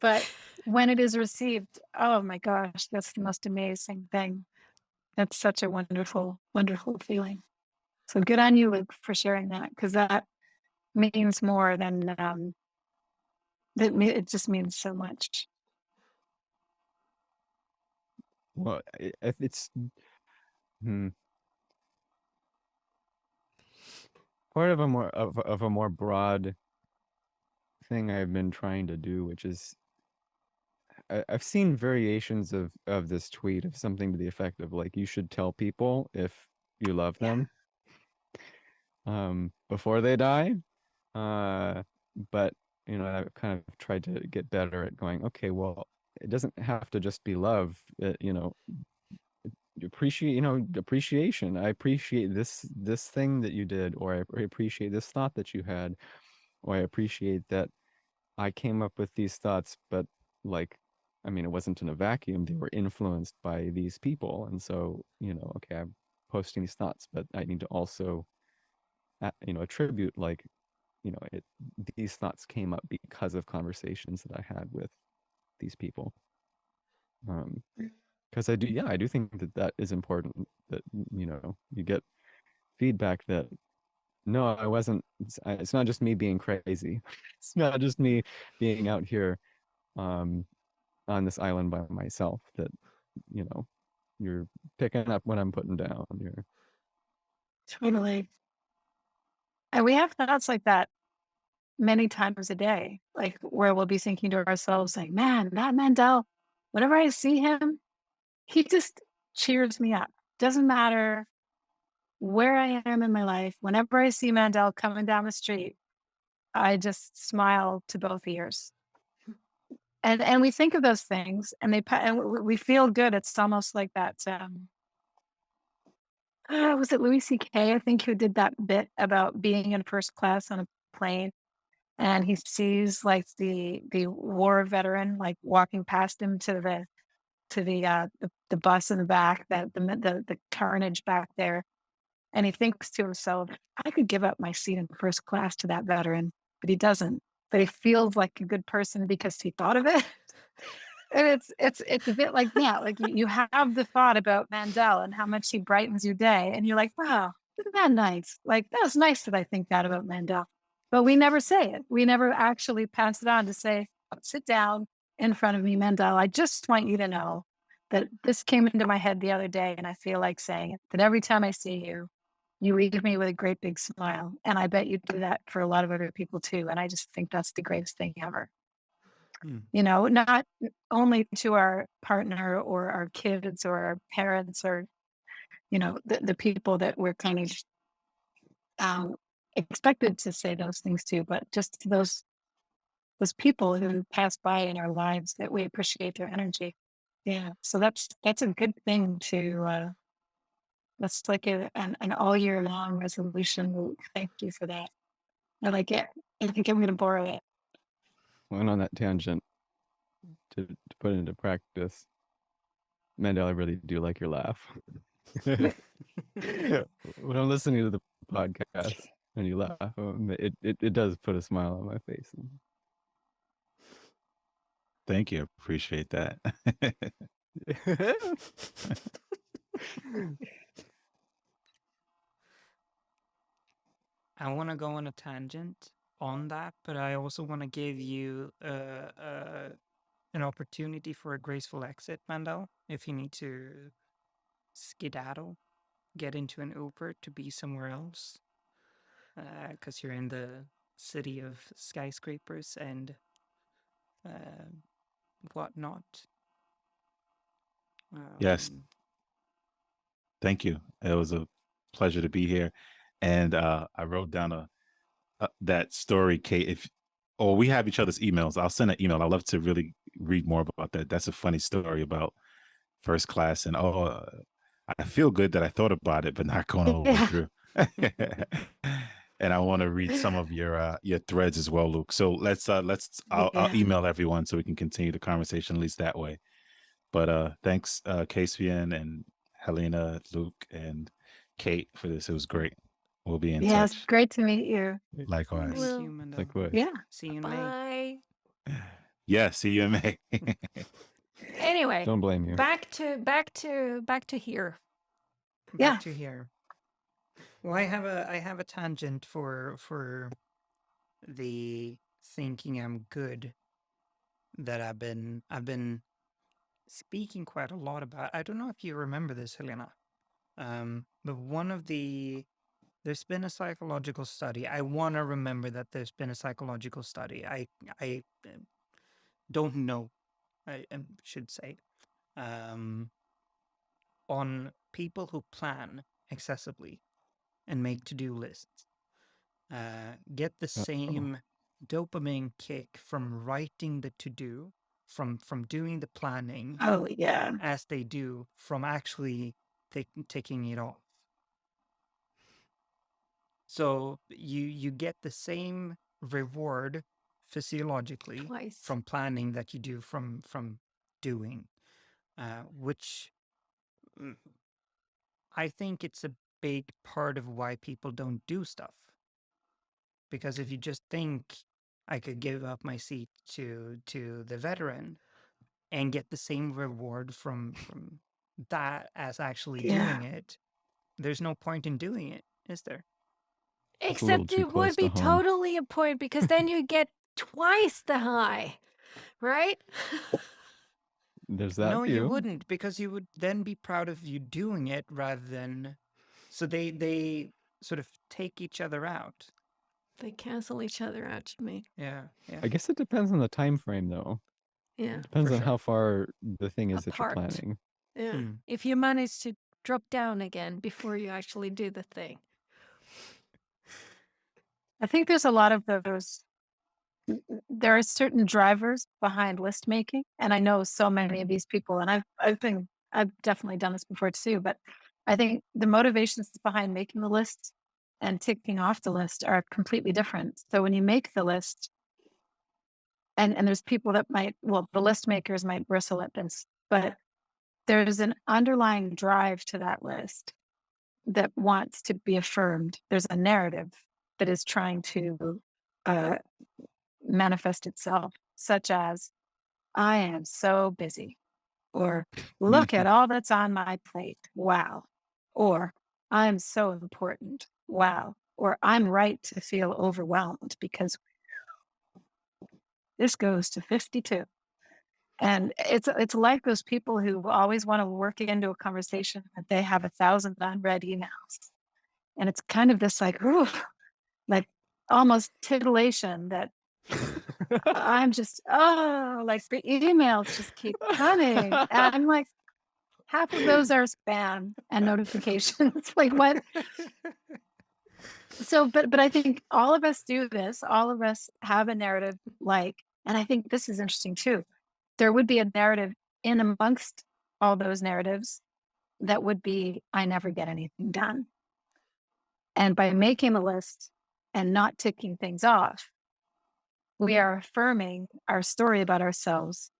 But when it is received, oh my gosh, that's the most amazing thing. That's such a wonderful, wonderful feeling. So good on you, Luke, for sharing that, because that means more than it just means so much. Well, it's part of a more broad thing I've been trying to do, which is I've seen variations of this tweet of something to the effect of like, you should tell people if you love them before they die. But I've kind of tried to get better at going, okay, well, it doesn't have to just be love. Appreciation. I appreciate this thing that you did, or I appreciate this thought that you had, or I appreciate that I came up with these thoughts, but like, I mean, it wasn't in a vacuum. They were influenced by these people. And so, okay, I'm posting these thoughts, but I need to also, attribute like these thoughts came up because of conversations that I had with these people. Because I do think that is important, that you get feedback that no, I wasn't. It's not just me being crazy. It's not just me being out here on this island by myself. That you're picking up what I'm putting down. You're Totally. And we have thoughts like that many times a day, like where we'll be thinking to ourselves, like, man, that Mandel, whenever I see him, he just cheers me up. Doesn't matter where I am in my life. Whenever I see Mandel coming down the street, I just smile to both ears. And we think of those things, and we feel good. It's almost like that. Was it Louis C.K. I think who did that bit about being in first class on a plane, and he sees like the war veteran like walking past him to the bus in the back, that the carnage back there, and he thinks to himself, I could give up my seat in first class to that veteran, but he doesn't. But he feels like a good person because he thought of it. And it's a bit like that. Like you have the thought about Mandel and how much he brightens your day, and you're like, wow, isn't that nice? Like that was nice that I think that about Mandel. But we never say it. We never actually pass it on to say, sit down in front of me, Mandel. I just want you to know that this came into my head the other day, and I feel like saying it. That every time I see you, you leave me with a great big smile, and I bet you do that for a lot of other people too. And I just think that's the greatest thing ever. Not only to our partner or our kids or our parents or, the people that we're kind of expected to say those things to, but just to those people who pass by in our lives that we appreciate their energy. Yeah. So that's a good thing to, that's like an all year long resolution. Thank you for that. I like it. I think I'm going to borrow it. went on that tangent to put it into practice. Mandel, I really do like your laugh. When I'm listening to the podcast and you laugh, it does put a smile on my face. Thank you. Appreciate that. I want to go on a tangent on that, but I also want to give you an opportunity for a graceful exit, Mandel, if you need to skedaddle, get into an Uber to be somewhere else, because you're in the city of skyscrapers and whatnot. Yes. Thank you. It was a pleasure to be here. And I wrote down that story, Kate. We have each other's emails. I'll send an email. I'd love to really read more about that. That's a funny story about first class. And I feel good that I thought about it, but not going all the way through. And I want to read some of your threads as well, Luke. So I'll email everyone so we can continue the conversation at least that way. But thanks, Tankespjärn and Helena, Luke, and Kate for this. It was great. We'll be in Yeah, it's touch. great to meet you. Likewise. Thank you, Mandel. Likewise. Yeah. See you in May. Bye. Yeah, see you in May. Anyway, Don't blame you. back to here. Yeah. Back to here. Well, I have a tangent for the thinking I'm good that I've been speaking quite a lot about. I don't know if you remember this, Helena. But there's been a psychological study. I want to remember that there's been a psychological study. I don't know. I should say, on people who plan excessively and make to-do lists, get the same dopamine kick from writing the to-do, from doing the planning, Oh, yeah. as they do from actually taking it off. So you get the same reward physiologically Twice. from planning that you do from doing, which I think it's a big part of why people don't do stuff, because if you just think I could give up my seat to the veteran and get the same reward from that as actually Yeah. doing it, there's no point in doing it, is there? It's a little Except too it close would to be home. totally a point because then you get twice the high, right? There's that No, you view. wouldn't, because you would then be proud of you doing it rather than. So they sort of take each other out. They cancel each other out to me. Yeah, yeah. I guess it depends on the time frame, though. Yeah. It depends For on sure. how far the thing is that you're Apart. planning. Yeah. Hmm. If you manage to drop down again before you actually do the thing. I think there's a lot of those. There are certain drivers behind list making, and I know so many of these people, and I've definitely done this before too. But I think the motivations behind making the list and ticking off the list are completely different. So when you make the list, and there's people that might, well, the list makers might bristle at this, but there's an underlying drive to that list that wants to be affirmed. There's a narrative that is trying to manifest itself, such as, I am so busy, or look at all that's on my plate. Wow. Or I'm so important. Wow. Or I'm right to feel overwhelmed because this goes to 52. And it's like those people who always want to work into a conversation that they have 1,000 unread emails. And it's kind of this like, ooh, like almost titillation that I'm just, like the emails just keep coming. And I'm like, half of those are spam and notifications. Like what? So, but I think all of us do this. All of us have a narrative and I think this is interesting too. There would be a narrative in amongst all those narratives that would be, I never get anything done. And by making a list and not ticking things off, we are affirming our story about ourselves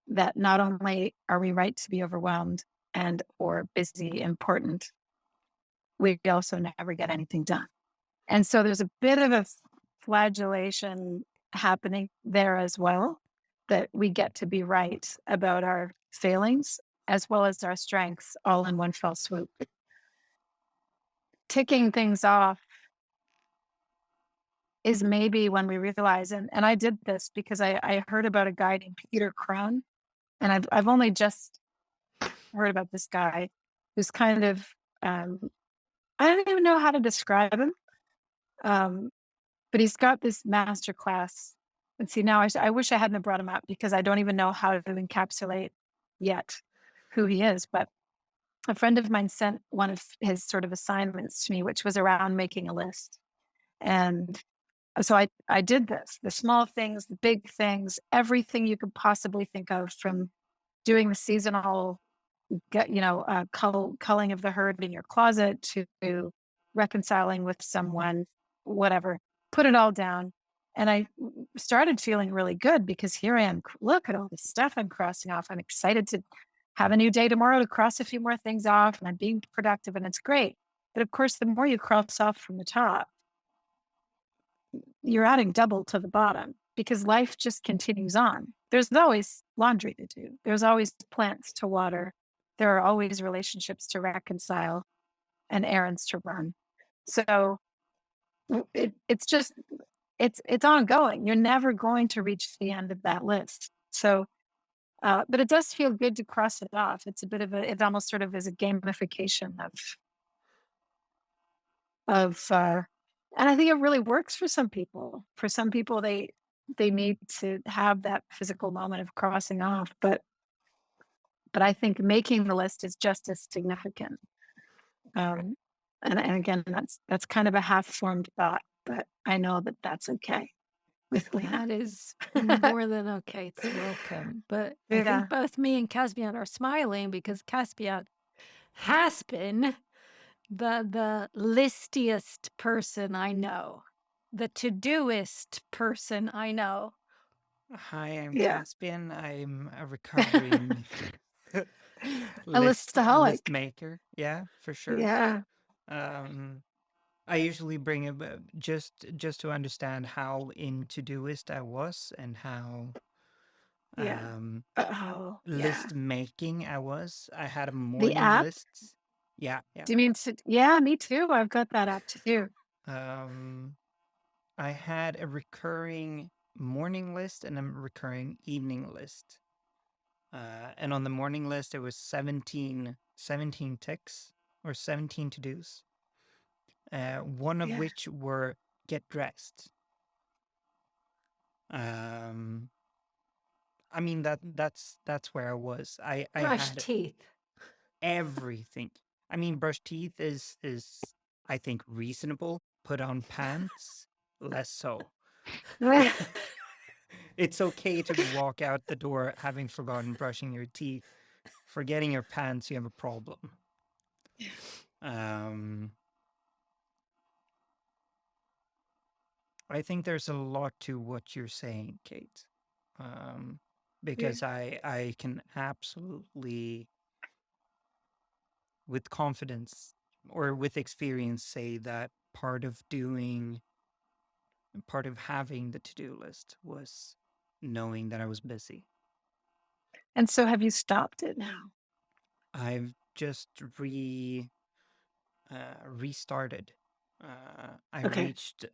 that not only are we right to be overwhelmed and or busy, important, we also never get anything done. And so there's a bit of a flagellation happening there as well, that we get to be right about our failings as well as our strengths all in one fell swoop. Ticking things off is maybe when we realize, and I did this because I heard about a guy named Peter Crown, and I've only just heard about this guy who's kind of, I don't even know how to describe him, but he's got this master class. And see, now I wish I hadn't brought him up because I don't even know how to encapsulate yet who he is. But a friend of mine sent one of his sort of assignments to me, which was around making a list. And so I did this, the small things, the big things, everything you could possibly think of, from doing the seasonal, culling of the herd in your closet to reconciling with someone, whatever, put it all down. And I started feeling really good because here I am. Look at all the stuff I'm crossing off. I'm excited to have a new day tomorrow to cross a few more things off, and I'm being productive, and it's great. But of course, the more you cross off from the top, you're adding double to the bottom because life just continues on. There's always laundry to do. There's always plants to water. There are always relationships to reconcile and errands to run. So it's ongoing. You're never going to reach the end of that list. So, but it does feel good to cross it off. It's a bit of it almost sort of is a gamification of and I think it really works for some people. For some people, they need to have that physical moment of crossing off, but I think making the list is just as significant. And again, that's kind of a half-formed thought, but I know that that's okay with Lena. That is more than okay. It's welcome. But I Yeah. think both me and Caspian are smiling because Caspian has been the listiest person I know, the to-doist person I know. Hi, I'm Yeah. Caspian. I'm a recovering listaholic. list maker. Yeah, for sure. Yeah. I usually bring it just to understand how in Todoist I was and how Yeah. um Oh, yeah. list making I was. I had a The morning app? lists. Yeah, yeah. Do you mean yeah, me too. I've got that app too. I had a recurring morning list and a recurring evening list. And on the morning list, it was 17 ticks or 17 to-dos, one of Yeah. which were get dressed. I mean, that's where I was. I Brush had teeth. everything. I mean, brush teeth is I think reasonable. Put on pants, less so. It's okay to walk out the door having forgotten brushing your teeth. Forgetting your pants, you have a problem. Um, I think there's a lot to what you're saying, Kate. Because I can absolutely, with confidence or with experience, say that part of having the to-do list was knowing that I was busy. And so have you stopped it now? I've just restarted. I Okay. reached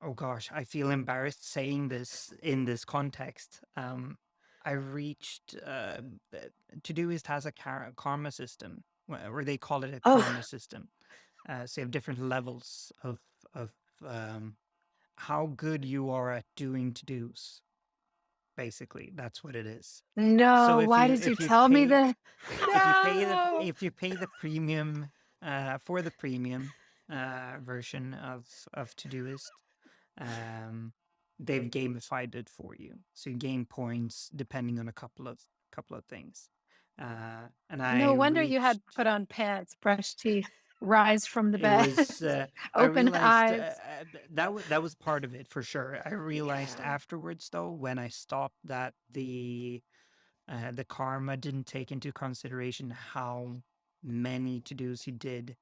oh gosh, I feel embarrassed saying this in this context. I reached Todoist has a karma system, or they call it a Oh, karma system. So you have different levels of um, how good you are at doing to-dos. Basically, that's what it is. no. So Why did you tell me that? No. if you pay the premium for the premium version of Todoist, they've gamified it for you, so you gain points depending on a couple of things. And I No wonder you had reached. put on pants, brushed teeth, rise from the It bed, was. I opened realized eyes. that was part of it for sure. I realized Yeah. afterwards, though, when I stopped, that the karma didn't take into consideration how many to-dos he did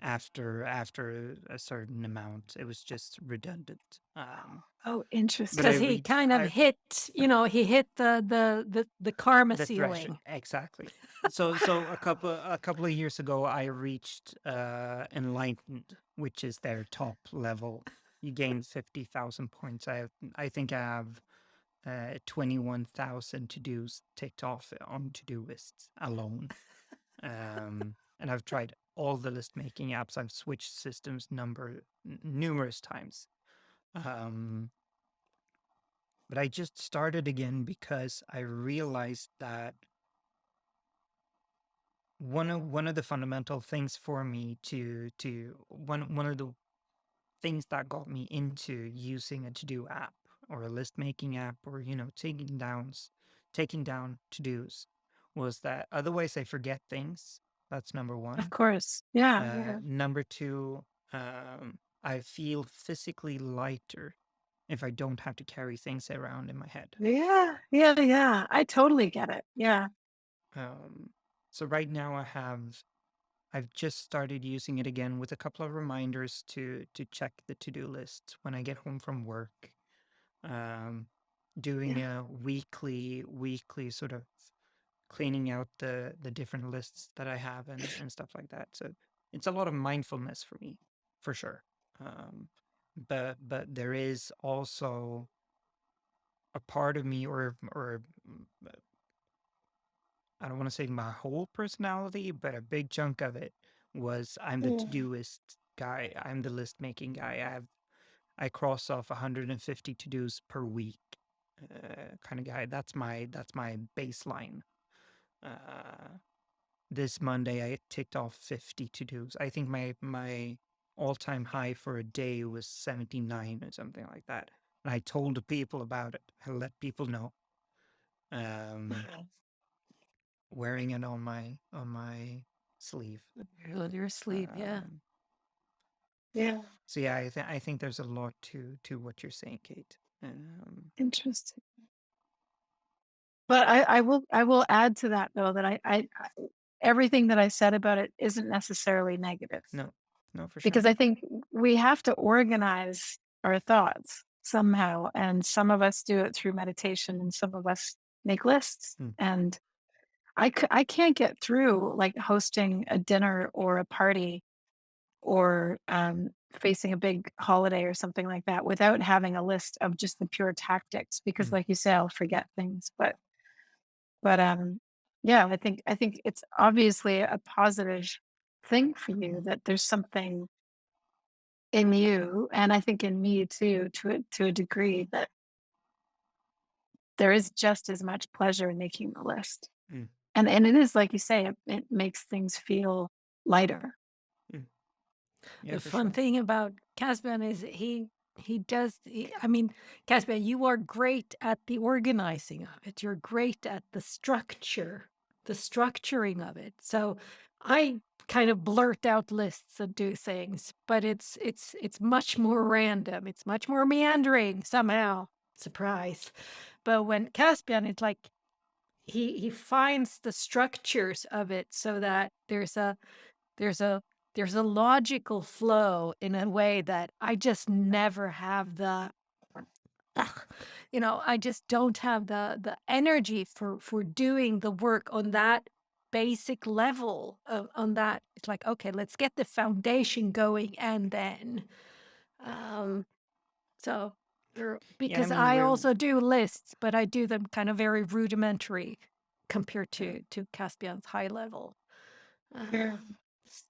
after a certain amount. It was just redundant. Oh, But interesting. I Because he reached kind of hit, he hit the karma the threshold ceiling. exactly. So a couple of years ago, I reached enlightened, which is their top level. You gain 50,000 points. I think I have 21,000 to-dos ticked off on to-do lists alone. And I've tried all the list making apps. I've switched systems numerous times. But I just started again because I realized that one of the fundamental things for me to one of the things that got me into using a to-do app or a list making app, or taking down to-dos, was that otherwise I forget things. That's number Of one. course. Yeah. Number two, I feel physically lighter if I don't have to carry things around in my head. Yeah. I totally get it. Yeah. So right now I've just started using it again with a couple of reminders to check the to-do list when I get home from work. Doing a weekly sort of cleaning out the different lists that I have and stuff like that. So it's a lot of mindfulness for me, for sure. But there is also a part of me, or I don't want to say my whole personality, but a big chunk of it was I'm the to-doist guy. I'm the list making guy. I cross off 150 to-dos per week, kind of guy. That's my baseline. This Monday I ticked off 50 to-dos. I think my all-time high for a day was 79 or something like that. And I told the people about it. I let people know. Wearing it on my sleeve. Your sleep, yeah. Yeah. So yeah, I think there's a lot to what you're saying, Kate. Interesting. But I will add to that though that I everything that I said about it isn't necessarily negative. No, for sure. Because I think we have to organize our thoughts somehow. And some of us do it through meditation and some of us make lists. And I can't get through like hosting a dinner or a party or facing a big holiday or something like that without having a list of just the pure tactics, because like you say, I'll forget things. But yeah, I think it's obviously a positive thing for you that there's something in you, and I think in me too, to a degree, that there is just as much pleasure in making the list. And it is like you say, it makes things feel lighter. Yeah, The for fun sure. thing about Caspian is I mean, Caspian, you are great at the organizing of it. You're great at the structuring of it. So I kind of blurt out lists and do things, but it's much more random. It's much more meandering somehow. Surprise. But when Caspian, it's like he finds the structures of it so that there's a logical flow in a way that I just never have I just don't have the energy for doing the work on that basic level on that. It's like, okay, let's get the foundation going and then so because I also do lists, but I do them kind of very rudimentary compared to Caspian's high level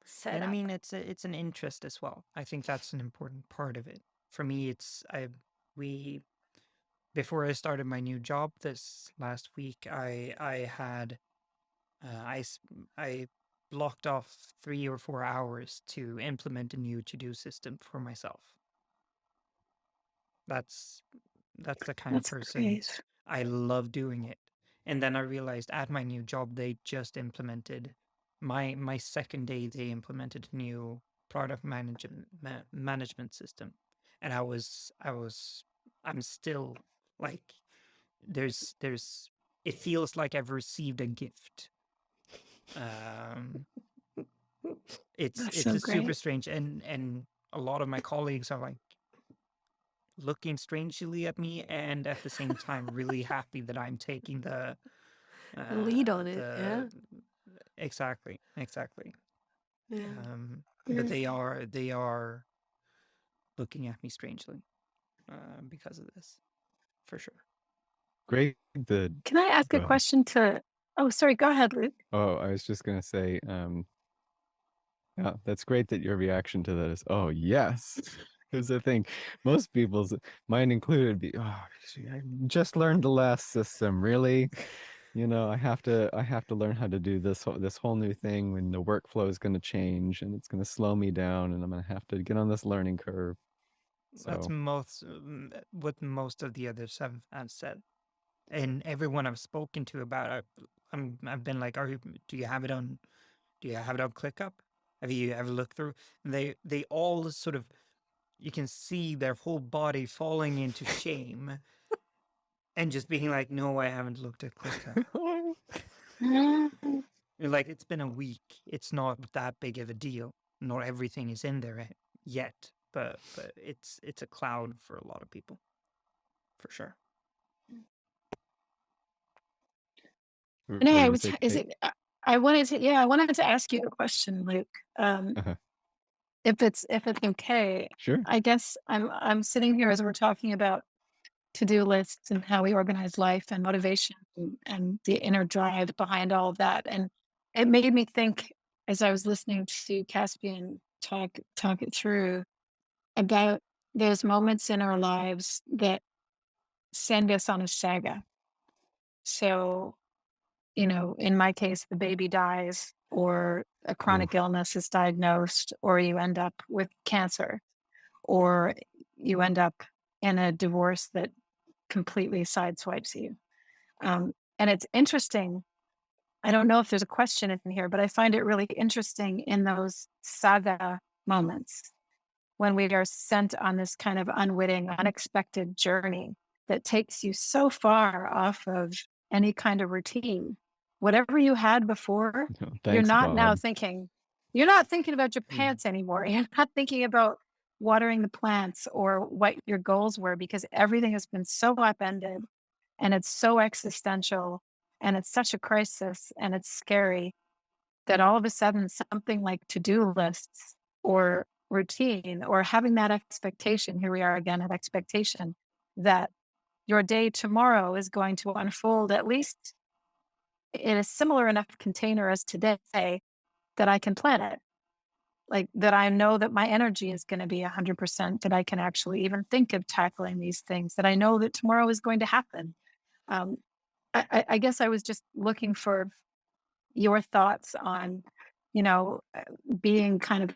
setup. And I mean, it's an interest as well. I think that's an important part of it. For me, before I started my new job this last week, I had I blocked off 3 or 4 hours to implement a new to-do system for myself. That's the kind of person Great. I love doing it. And then I realized at my new job, they just implemented my second day. They implemented a new product management system, and I'm still like, there's it feels like I've received a gift. It's That's so super great. strange, and a lot of my colleagues are like looking strangely at me, and at the same time really happy that I'm taking the lead on it, yeah. Exactly. Yeah. But they are looking at me strangely because of this, for sure. Great. Can I ask Go a ahead. question to? Oh, sorry. Go ahead, Luke. Oh, I was just gonna say, yeah, that's great that your reaction to that is, oh yes. Because I think most people's, mine included, be, oh, gee, I just learned the last system. Really, I have to learn how to do this whole new thing when the workflow is going to change and it's going to slow me down, and I'm going to have to get on this learning curve. That's what most of the others have said, and everyone I've spoken to about it, I've been like, do you have it on ClickUp? Have you ever looked through? And they all sort of, you can see their whole body falling into shame and just being like, no, I haven't looked at ClickUp. Like, it's been a week. It's not that big of a deal. Not everything is in there yet, but it's a cloud for a lot of people, for sure. And What hey, do I you was, say, is Kate? it? I wanted to ask you a question, Luke. Uh-huh. If it's okay, Sure. I guess I'm sitting here as we're talking about to-do lists and how we organize life and motivation and the inner drive behind all of that. And it made me think, as I was listening to Caspian talk it through, about those moments in our lives that send us on a saga. So, in my case, the baby dies, or a chronic illness is diagnosed, or you end up with cancer, or you end up in a divorce that completely sideswipes you. And it's interesting. I don't know if there's a question in here, but I find it really interesting in those saga moments when we are sent on this kind of unwitting, unexpected journey that takes you so far off of any kind of routine. whatever you had before, No, you're thanks, not now God. thinking, you're not thinking about your pants anymore. You're not thinking about watering the plants or what your goals were, because everything has been so upended and it's so existential and it's such a crisis and it's scary that all of a sudden something like to-do lists or routine or having that expectation, here we are again at expectation, that your day tomorrow is going to unfold at least in a similar enough container as today that I can plan it. Like that I know that my energy is going to be 100%, that I can actually even think of tackling these things, that I know that tomorrow is going to happen. Um, I guess I was just looking for your thoughts on, being kind of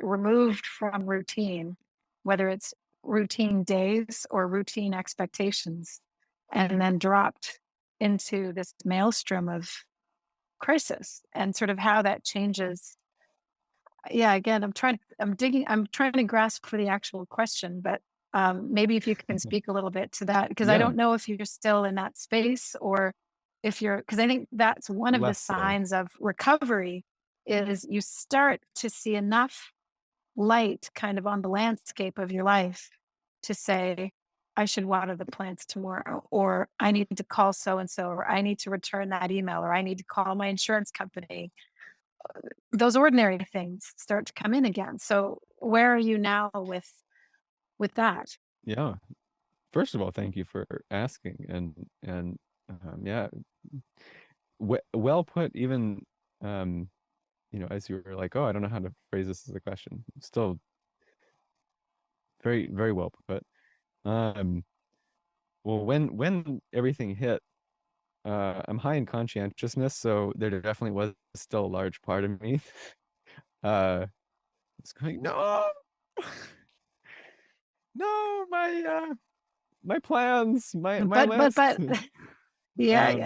removed from routine, whether it's routine days or routine expectations, and then dropped into this maelstrom of crisis and sort of how that changes. Yeah, again, I'm trying to grasp for the actual question, but maybe if you can speak a little bit to that, because I Yeah, don't know if you're still in that space or if you're, because I think that's one of the less so. signs of recovery is you start to see enough light kind of on the landscape of your life to say, I should water the plants tomorrow, or I need to call so and so, or I need to return that email, or I need to call my insurance company. Those ordinary things start to come in again. So where are you now with that? Yeah. First of all, thank you for asking, and yeah, well put. Even as you were like, oh, I don't know how to phrase this as a question. Still very, very well put. Um, well, when everything hit, I'm high in conscientiousness, so there definitely was still a large part of me. It's going, no, no, my plans, my But list. yeah, Um,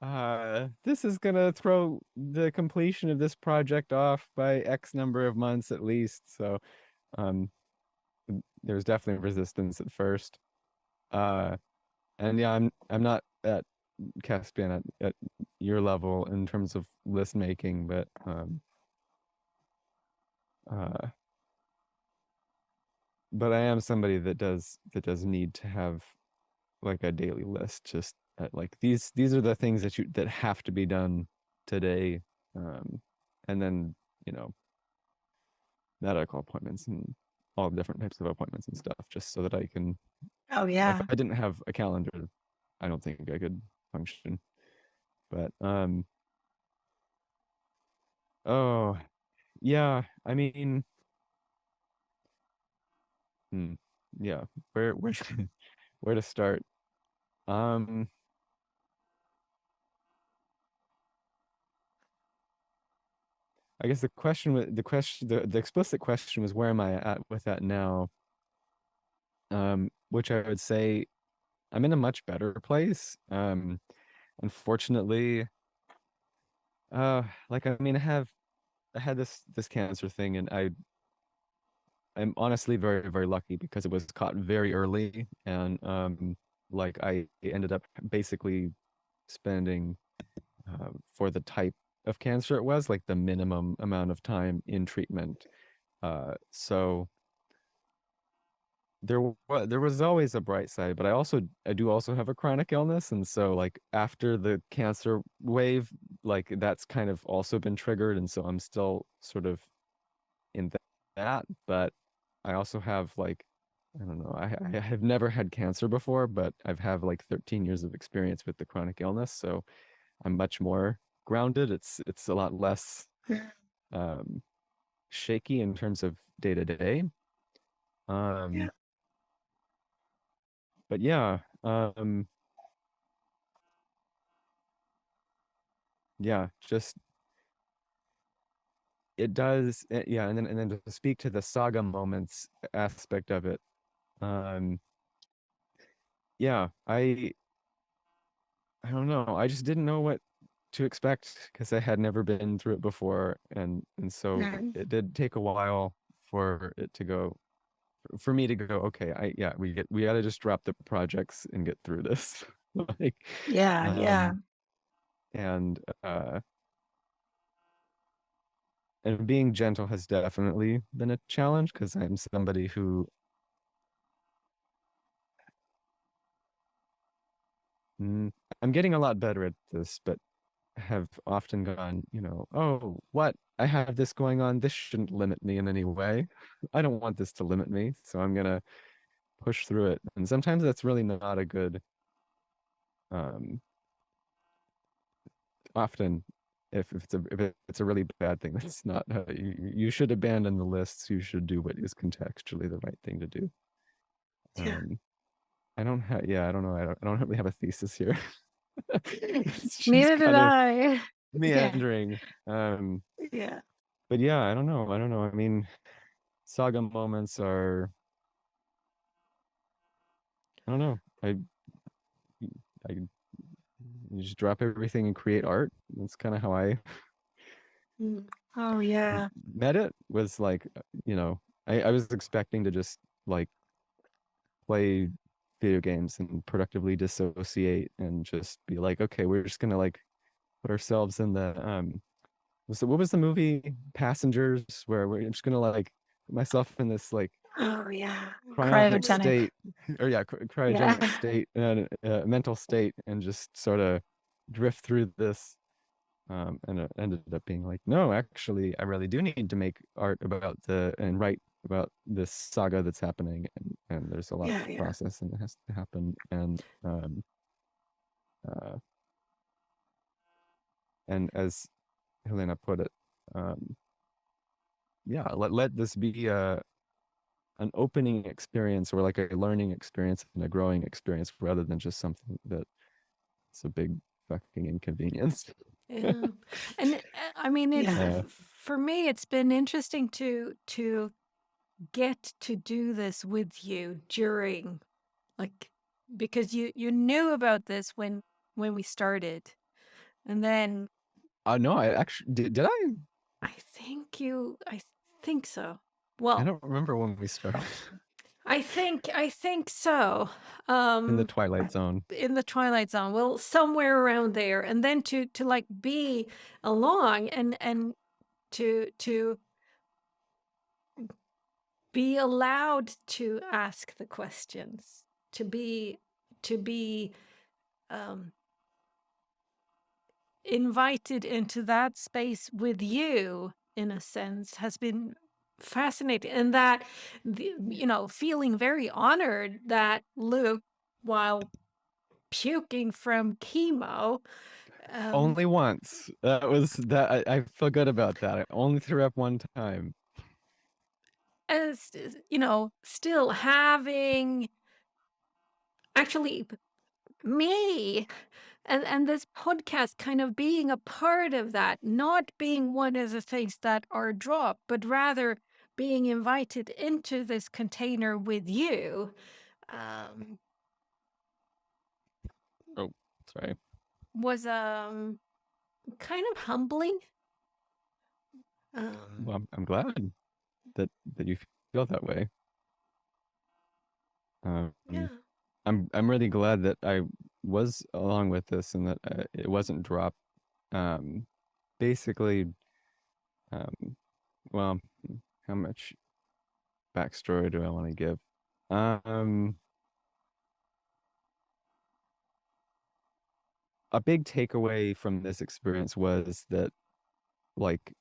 yeah. this is gonna throw the completion of this project off by X number of months at least. So, um, there's definitely resistance at first. Uh, and yeah, I'm not at Caspian at your level in terms of list making, but uh, but I am somebody that does need to have like a daily list. Just like these are the things that have to be done today, and then you know medical appointments and all different types of appointments and stuff, just so that I can. Oh If yeah. I didn't have a calendar, I don't think I could function. But oh yeah, I mean, hmm, yeah, where where to start? Um, I guess the explicit question was where am I at with that now? Which I would say I'm in a much better place. Unfortunately, like I mean, I had this cancer thing, and I'm honestly very, very lucky because it was caught very early, and like I ended up basically spending for the type of cancer it was, like the minimum amount of time in treatment. So there was always a bright side, but I do also have a chronic illness, and so like after the cancer wave, like that's kind of also been triggered, and so I'm still sort of in that, but I also have like I don't know, I have never had cancer before, but I've have like 13 years of experience with the chronic illness, so I'm much more grounded. It's a lot less um shaky in terms of day to day. Yeah. Um but yeah, yeah, just it does yeah, and then to speak to the saga moments aspect of it. Um yeah, I don't know. I just didn't know what to expect because I had never been through it before, and so Mm. it did take a while for it to go for me to go, okay, we gotta just drop the projects and get through this. Like Yeah, yeah. um and being gentle has definitely been a challenge because I'm somebody who I'm getting a lot better at this, but have often gone, oh, what? I have this going on. This shouldn't limit me in any way. I don't want this to limit me, so I'm gonna push through it. And sometimes that's really not a good, often if it's a really bad thing, that's not you should abandon the lists. You should do what is contextually the right thing to do. Yeah. I don't have, I don't know. I don't really have a thesis here. It's just Neither did kind of I. meandering. Yeah. But yeah, I don't know. I mean, saga moments are, I don't know. I you just drop everything and create art. That's kind of how I Oh yeah. met it. Was like, I was expecting to just like play video games and productively dissociate and just be like, okay, we're just gonna like put ourselves in the what was the movie Passengers, where we're just gonna like put myself in this like Oh yeah. cryonic Cryogenic. state, or cryogenic Yeah. state and mental state, and just sort of drift through this. And it ended up being like, no, actually, I really do need to make art about and write about this saga that's happening, and there's a lot Yeah, of yeah. process and it has to happen, and as Helena put it, yeah, let this be an opening experience, or like a learning experience and a growing experience, rather than just something that's a big fucking inconvenience. Yeah. And I mean, it's Yeah. for me, it's been interesting to get to do this with you during, like, because you knew about this when we started, and then No, I actually did I? I think so. I Well, don't remember when we started. I think so. In the Twilight Zone. In the Twilight Zone. Well, somewhere around there, and then to like be along and to be allowed to ask the questions, to be um, invited into that space with you, in a sense, has been fascinating. And that, feeling very honored that Luke, while puking from chemo, Only once. That was that. I feel good about that. I only threw up one time. as still having actually me and this podcast kind of being a part of that, not being one of the things that are dropped, but rather being invited into this container with you, Oh, sorry. was kind of humbling. Well, I'm glad that you feel that way. Yeah. I'm really glad that I was along with this, and that it wasn't dropped. Basically, well, how much backstory do I want to give? A big takeaway from this experience was that, like,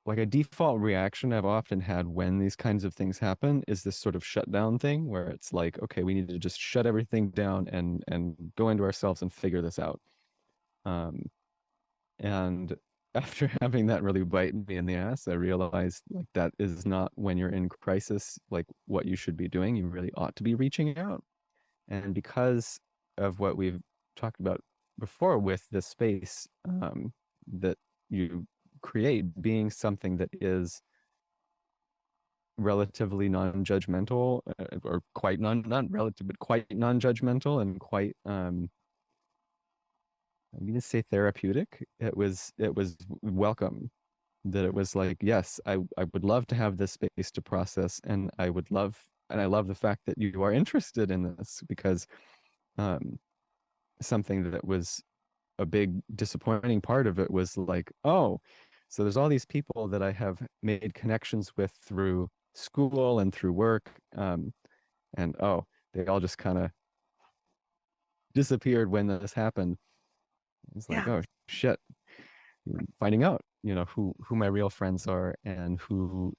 like a default reaction I've often had when these kinds of things happen is this sort of shutdown thing, where it's like, okay, we need to just shut everything down and go into ourselves and figure this out. And after having that really bite me in the ass, I realized like that is not, when you're in crisis, like what you should be doing. You really ought to be reaching out. And because of what we've talked about before with this space that you create, being something that is relatively non-judgmental, or quite not relative, but quite non-judgmental, and quite I'm going to say therapeutic. It was welcome. That it was like, yes, I would love to have this space to process, and I love the fact that you are interested in this, because something that was a big disappointing part of it was like, oh, so there's all these people that I have made connections with through school and through work, and oh, they all just kind of disappeared when this happened. It's like, Yeah. oh shit, finding out, who my real friends are and who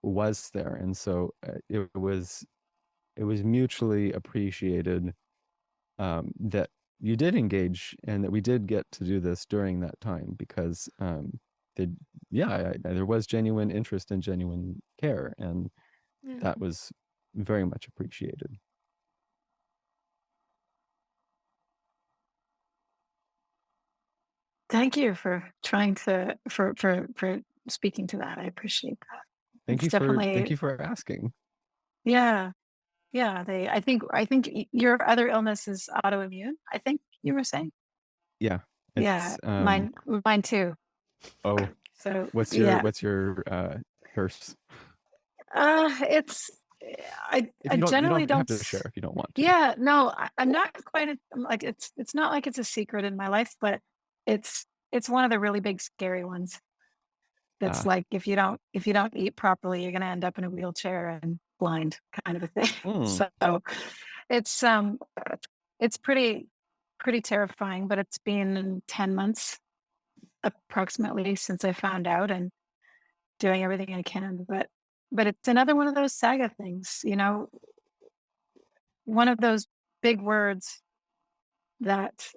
was there. And so it was mutually appreciated, that you did engage and that we did get to do this during that time, because there was genuine interest and genuine care, and Yeah. that was very much appreciated. Thank you for trying to for speaking to that. I appreciate that. Thank It's you definitely for asking. yeah. Yeah, I think your other illness is autoimmune, I think you were saying? Yeah, Yeah, it's mine too. oh, So, what's your yeah. curse? It's If I you generally don't have don't to share if you don't want to. yeah, no, I'm not quite like it's not like it's a secret in my life, but it's one of the really big scary ones. That's Ah, like if you don't eat properly, you're gonna end up in a wheelchair and blind kind of a thing. mm, So it's it's pretty terrifying, but it's been 10 months approximately since I found out and doing everything I can. But it's another one of those saga things, one of those big words that,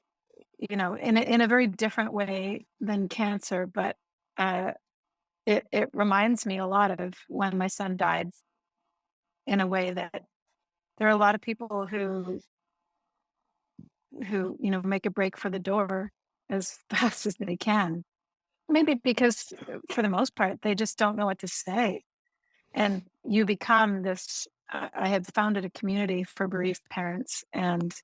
in a very different way than cancer, but uh it reminds me a lot of when my son died in a way that there are a lot of people who make a break for the door as fast as they can. Maybe because for the most part they just don't know what to say, and you become this. I had founded a community for bereaved parents, and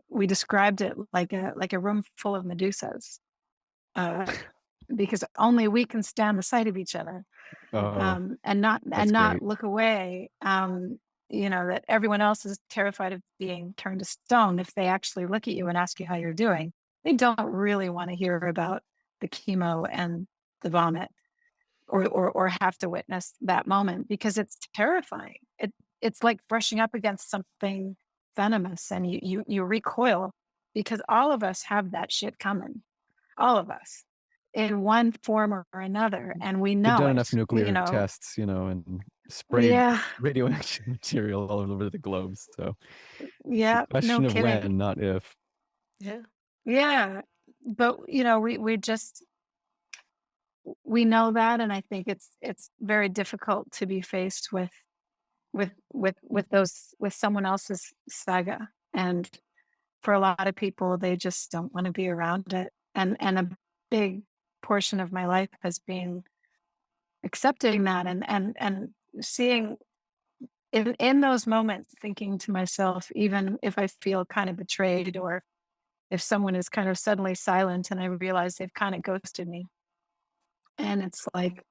we described it like a room full of Medusas, uh, because only we can stand the sight of each other, oh, and not that's great. look away. That everyone else is terrified of being turned to stone if they actually look at you and ask you how you're doing. They don't really want to hear about the chemo and the vomit, or have to witness that moment because it's terrifying. It's like brushing up against something venomous, and you recoil because all of us have that shit coming. All of us in one form or another, and we They've know done it. enough nuclear tests, and sprayed Yeah, radioactive material all over the globe. So it's a yeah, no question of kidding. when, not if. Yeah. Yeah, but we know that, and I think it's very difficult to be faced with someone else's saga, and for a lot of people, they just don't want to be around it. And a big portion of my life has been accepting that, and seeing in those moments, thinking to myself, even if I feel kind of betrayed, or if someone is kind of suddenly silent and I realize they've kind of ghosted me, and it's like,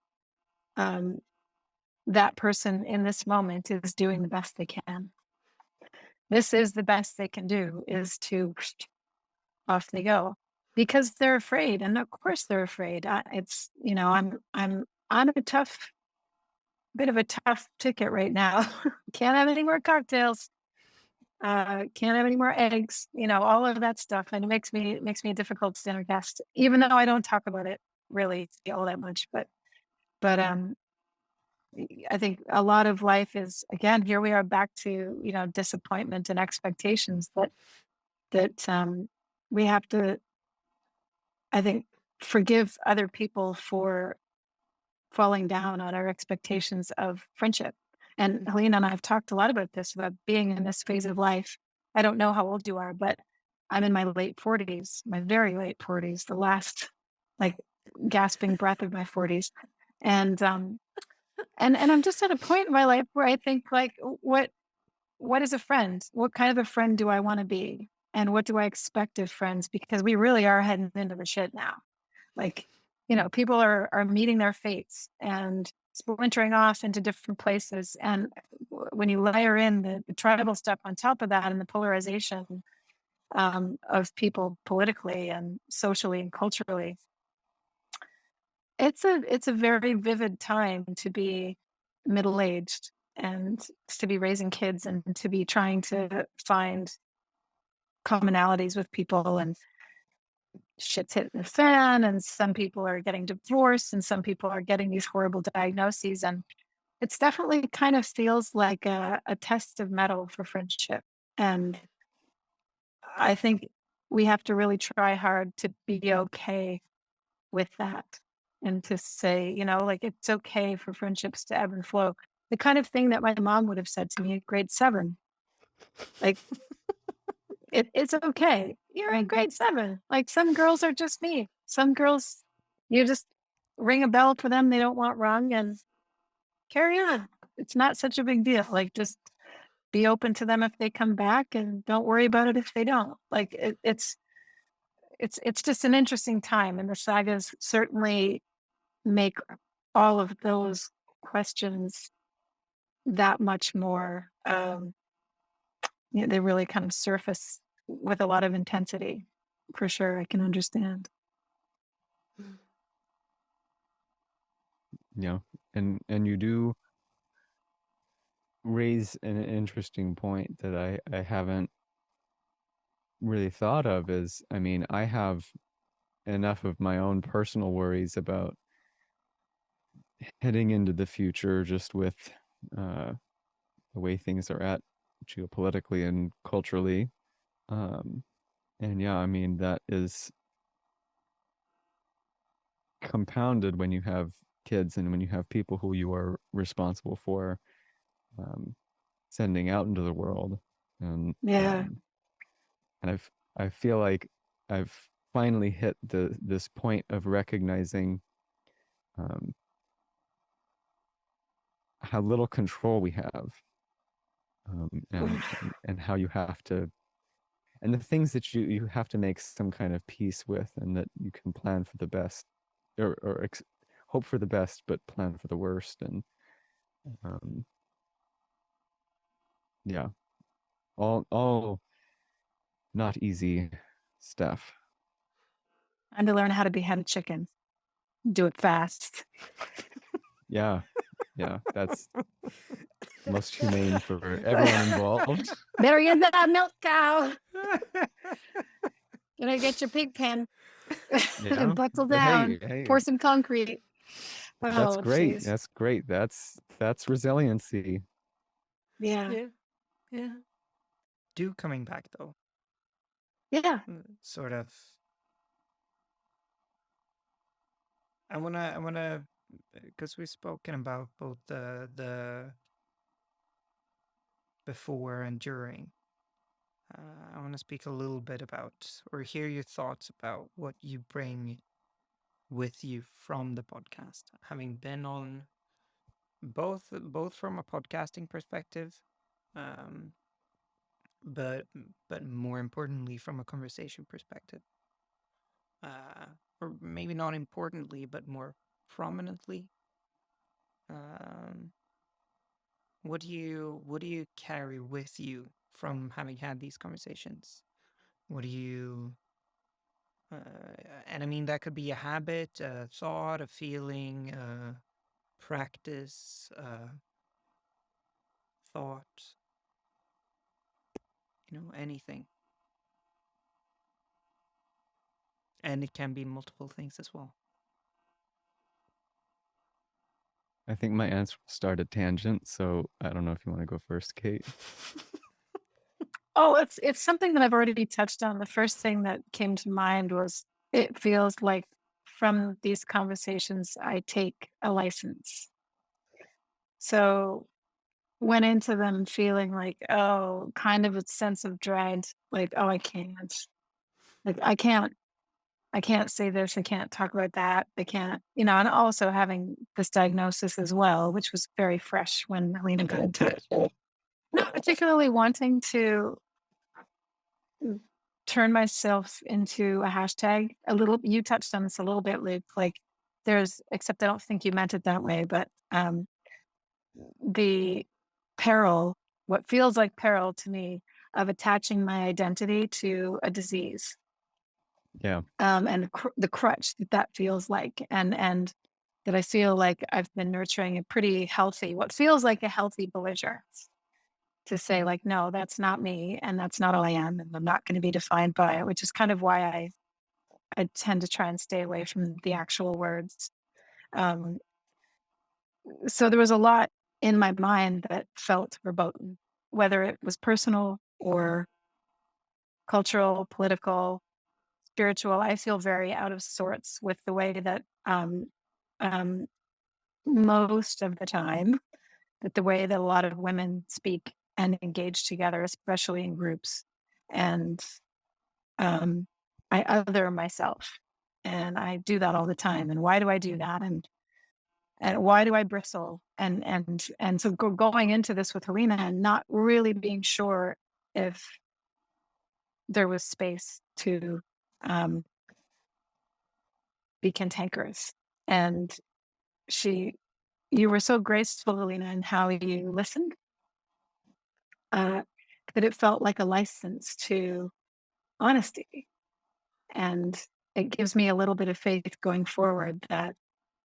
um, that person in this moment is doing the best they can. This is the best they can do, is to off they go, because they're afraid, and of course they're afraid. It's I'm a tough bit of a tough ticket right now. Can't have any more cocktails. Can't have any more eggs. All of that stuff, and it makes me a difficult dinner guest, even though I don't talk about it really all that much. But I think a lot of life is, again, here we are back to disappointment and expectations that we have to, I think, forgive other people for falling down on our expectations of friendship. And Helena and I have talked a lot about this, about being in this phase of life. I don't know how old you are, but I'm in my late 40s, my very late 40s, the last like gasping breath of my 40s. And I'm just at a point in my life where I think, like, what is a friend? What kind of a friend do I want to be? And what do I expect of friends? Because we really are heading into the shit now. Like, people are meeting their fates and splintering off into different places. And when you layer in the tribal stuff on top of that and the polarization, of people politically and socially and culturally. It's a very vivid time to be middle aged and to be raising kids and to be trying to find commonalities with people, and shit's hitting the fan, and some people are getting divorced and some people are getting these horrible diagnoses, and it's definitely kind of feels like a test of metal for friendship. And I think we have to really try hard to be okay with that and to say, like, it's okay for friendships to ebb and flow. The kind of thing that my mom would have said to me in grade 7. Like, it's okay. You're in grade 7. Like, some girls are just me. Some girls, you just ring a bell for them they don't want rung and carry on. It's not such a big deal. Like, just be open to them if they come back and don't worry about it if they don't. Like, it's just an interesting time, and the sagas certainly make all of those questions that much more. They really kind of surface with a lot of intensity. For sure, I can understand. Yeah, and you do raise an interesting point that I haven't really thought of. Is, I mean, I have enough of my own personal worries about heading into the future, just with the way things are at geopolitically and culturally. And yeah, I mean, that is compounded when you have kids and when you have people who you are responsible for sending out into the world. And Yeah. and I feel like I've finally hit this point of recognizing how little control we have, and how you have to, and the things that you have to make some kind of peace with, and that you can plan for the best, or hope for the best but plan for the worst. And yeah, all not easy stuff. And to learn how to behead a chicken. Do it fast. Yeah, that's most humane for everyone involved. Better get that milk cow. Gonna get your pig pen. Yeah. Buckle But down. hey, Pour some concrete. that's Oh, great. geez. That's great. That's resiliency. Yeah. Yeah. Yeah. Coming back though, Yeah. sort of. I wanna, because we've spoken about both the before and during. I want to speak a little bit about, or hear your thoughts about what you bring with you from the podcast, having been on both from a podcasting perspective, um, but more importantly from a conversation perspective, or maybe not importantly, but more prominently. Um, what do you carry with you from having had these conversations? What do you and I mean, that could be a habit, a thought, a feeling, practice, thought, anything. And it can be multiple things as well. I think my answer will start a tangent, so I don't know if you want to go first, Kate. Oh, it's something that I've already touched on. The first thing that came to mind was, it feels like from these conversations I take a license. So went into them feeling like, oh, kind of a sense of dread, like, oh, I can't. Like, I can't say this, I can't talk about that, I can't, and also having this diagnosis as well, which was very fresh when Helena got into it. Not particularly wanting to turn myself into a hashtag. A little, you touched on this a little bit, Luke. Like, except I don't think you meant it that way, but the peril, what feels like peril to me, of attaching my identity to a disease. Yeah. And the crutch that feels like, and that I feel like I've been nurturing a pretty healthy, what feels like a healthy belligerence to say like, no, that's not me, and that's not all I am, and I'm not going to be defined by it, which is kind of why I tend to try and stay away from the actual words. Um, so there was a lot in my mind that felt verboten, whether it was personal or cultural, political, spiritual. I feel very out of sorts with the way that um, most of the time, that the way that a lot of women speak and engage together, especially in groups. And I other myself, and I do that all the time. And why do I do that? And why do I bristle? And so going into this with Helena and not really being sure if there was space to um, be cantankerous. And you were so graceful, Helena, in how you listened, that it felt like a license to honesty. And it gives me a little bit of faith going forward that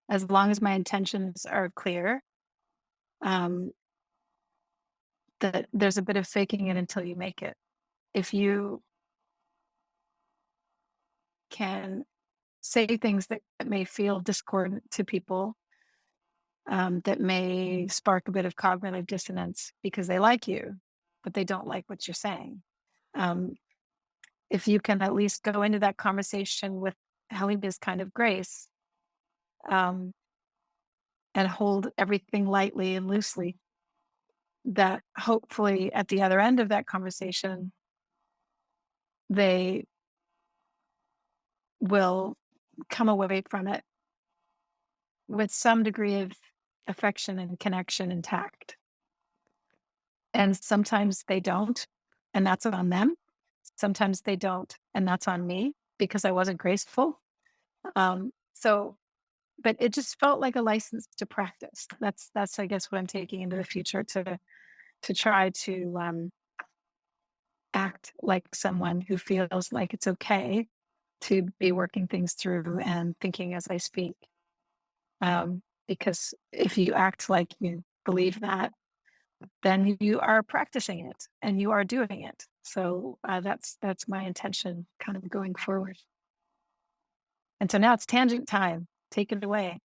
as long as my intentions are clear, um, that there's a bit of faking it until you make it. If you can say things that may feel discordant to people, that may spark a bit of cognitive dissonance because they like you, but they don't like what you're saying. Um, if you can at least go into that conversation with Helena's kind of grace, um, and hold everything lightly and loosely, that hopefully at the other end of that conversation, they will come away from it with some degree of affection and connection intact. And sometimes they don't, and that's on them. Sometimes they don't, and that's on me because I wasn't graceful. So, but it just felt like a license to practice. That's I guess what I'm taking into the future to try to act like someone who feels like it's okay to be working things through and thinking as I speak. Because if you act like you believe that, then you are practicing it and you are doing it. So that's my intention, kind of going forward. And so now it's tangent time. Take it away.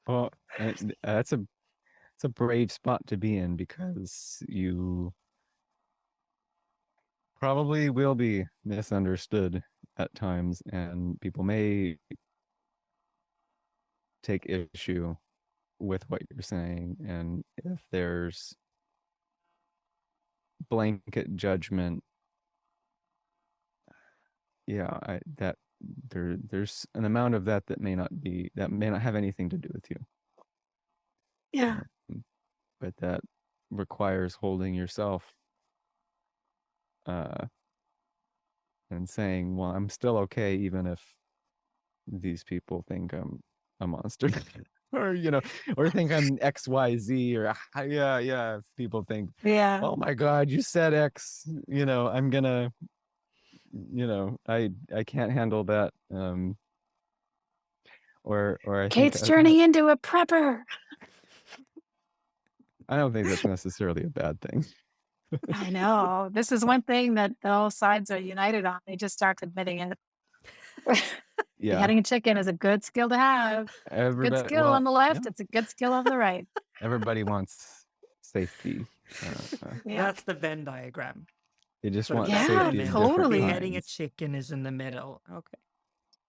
Well, it's a brave spot to be in because you probably will be misunderstood at times, and people may take issue with what you're saying. And if there's blanket judgment, yeah, there's an amount of that may not have anything to do with you. Yeah. But that requires holding yourself and saying, well, I'm still okay even if these people think I'm a monster. Or or think I'm XYZ, or yeah, if people think, Yeah. oh my god, you said X, I'm gonna, I can't handle that. Or I think Kate's turning into a prepper. I don't think that's necessarily a bad thing. I know. This is one thing that all sides are united on. They just start admitting it. Yeah, Beheading a chicken is a good skill to have. Good everybody. skill Well, on the left. yeah, It's a good skill on the right. everybody wants safety. Yeah. That's the Venn diagram. They just Sort of want Yeah, safety in different totally. beheading a kinds. chicken is in the middle. Okay.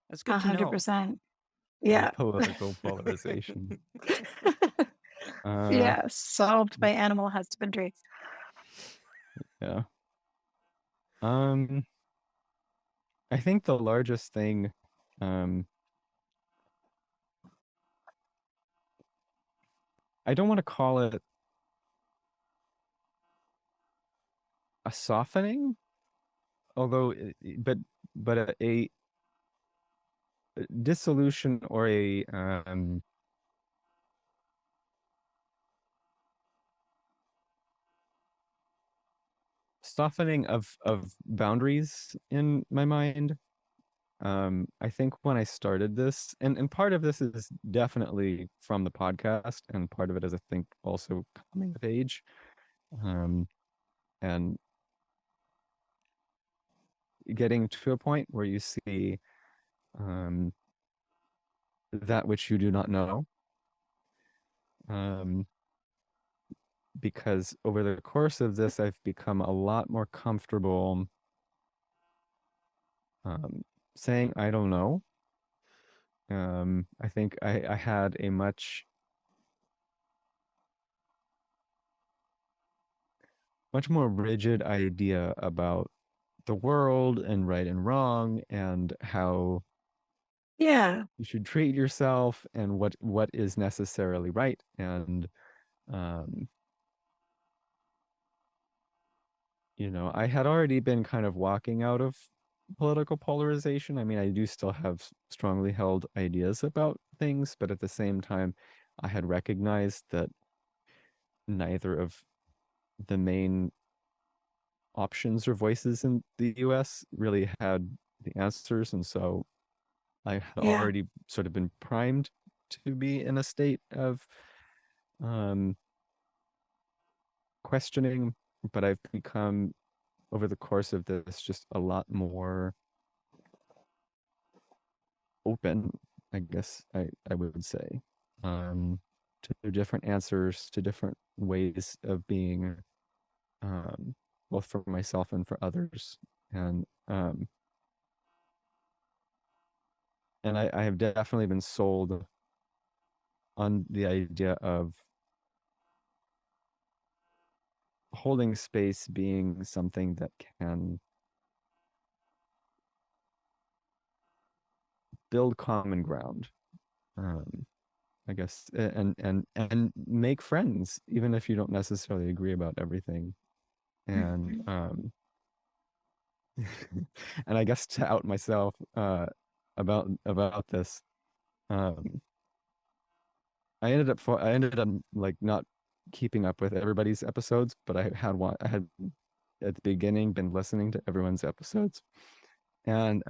That's good to know. 100%. The Yeah. political polarization. Yeah. Solved by animal husbandry. Yeah. I think the largest thing, I don't want to call it a softening, although, but a dissolution or a softening of boundaries in my mind. I think when I started this, and part of this is definitely from the podcast, and part of it is, I think, also coming of age, and getting to a point where you see that which you do not know. Because over the course of this, I've become a lot more comfortable saying I don't know. I think I had a much more rigid idea about the world and right and wrong and how Yeah. you should treat yourself and what is necessarily right. And I had already been kind of walking out of political polarization. I mean, I do still have strongly held ideas about things, but at the same time, I had recognized that neither of the main options or voices in the US really had the answers. And so I had Yeah. already sort of been primed to be in a state of questioning, but I've become, over the course of this, just a lot more open, I guess I would say, to different answers, to different ways of being, both for myself and for others. And I have definitely been sold on the idea of holding space being something that can build common ground, I guess, and make friends, even if you don't necessarily agree about everything. And and I guess to out myself about this, I ended up like not keeping up with everybody's episodes, but I had at the beginning been listening to everyone's episodes, and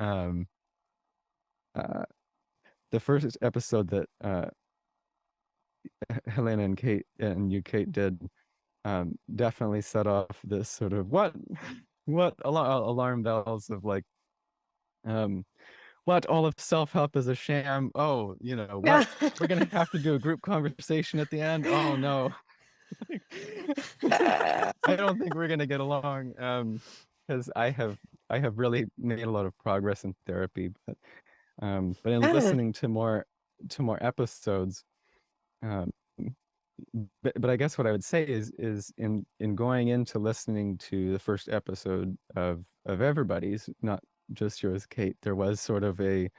the first episode that Helena and Kate did definitely set off this sort of what alarm bells of like, what, all of self-help is a sham. Oh, what, we're gonna have to do a group conversation at the end. Oh no. I don't think we're gonna get along, because I have really made a lot of progress in therapy, but in listening to more episodes, but I guess what I would say is in going into listening to the first episode of everybody's, not just yours, Kate, there was sort of a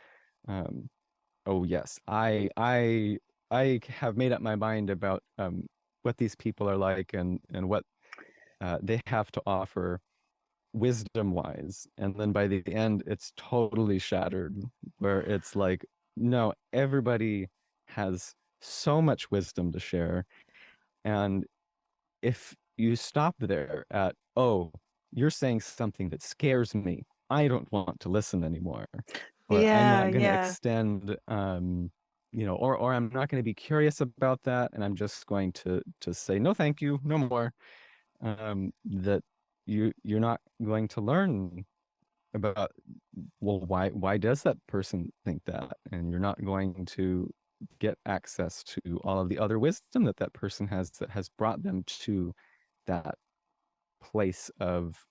oh yes, I have made up my mind about what these people are like, and what they have to offer wisdom wise. And then by the end, it's totally shattered, where it's like, no, everybody has so much wisdom to share. And if you stop there at, oh, you're saying something that scares me, I don't want to listen anymore, or I'm not going to extend, or I'm not going to be curious about that, and I'm just going to say no, thank you, no more. That you're not going to learn about, well, why does that person think that, and you're not going to get access to all of the other wisdom that person has, that has brought them to that place of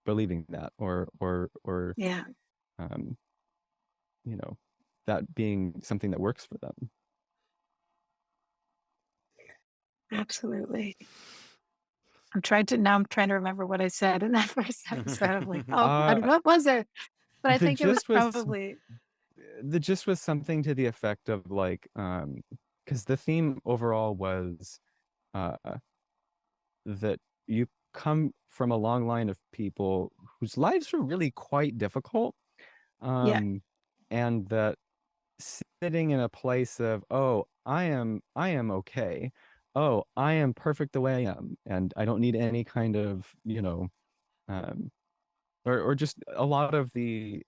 believing that, or that being something that works for them. Absolutely. I'm trying to remember what I said in that first episode. I'm like, and what was it? But I think it was probably the gist was something to the effect of like, because the theme overall was that you come from a long line of people whose lives were really quite difficult, and that sitting in a place of, oh, I am okay, oh, I am perfect the way I am, and I don't need any kind of, um, or just a lot of the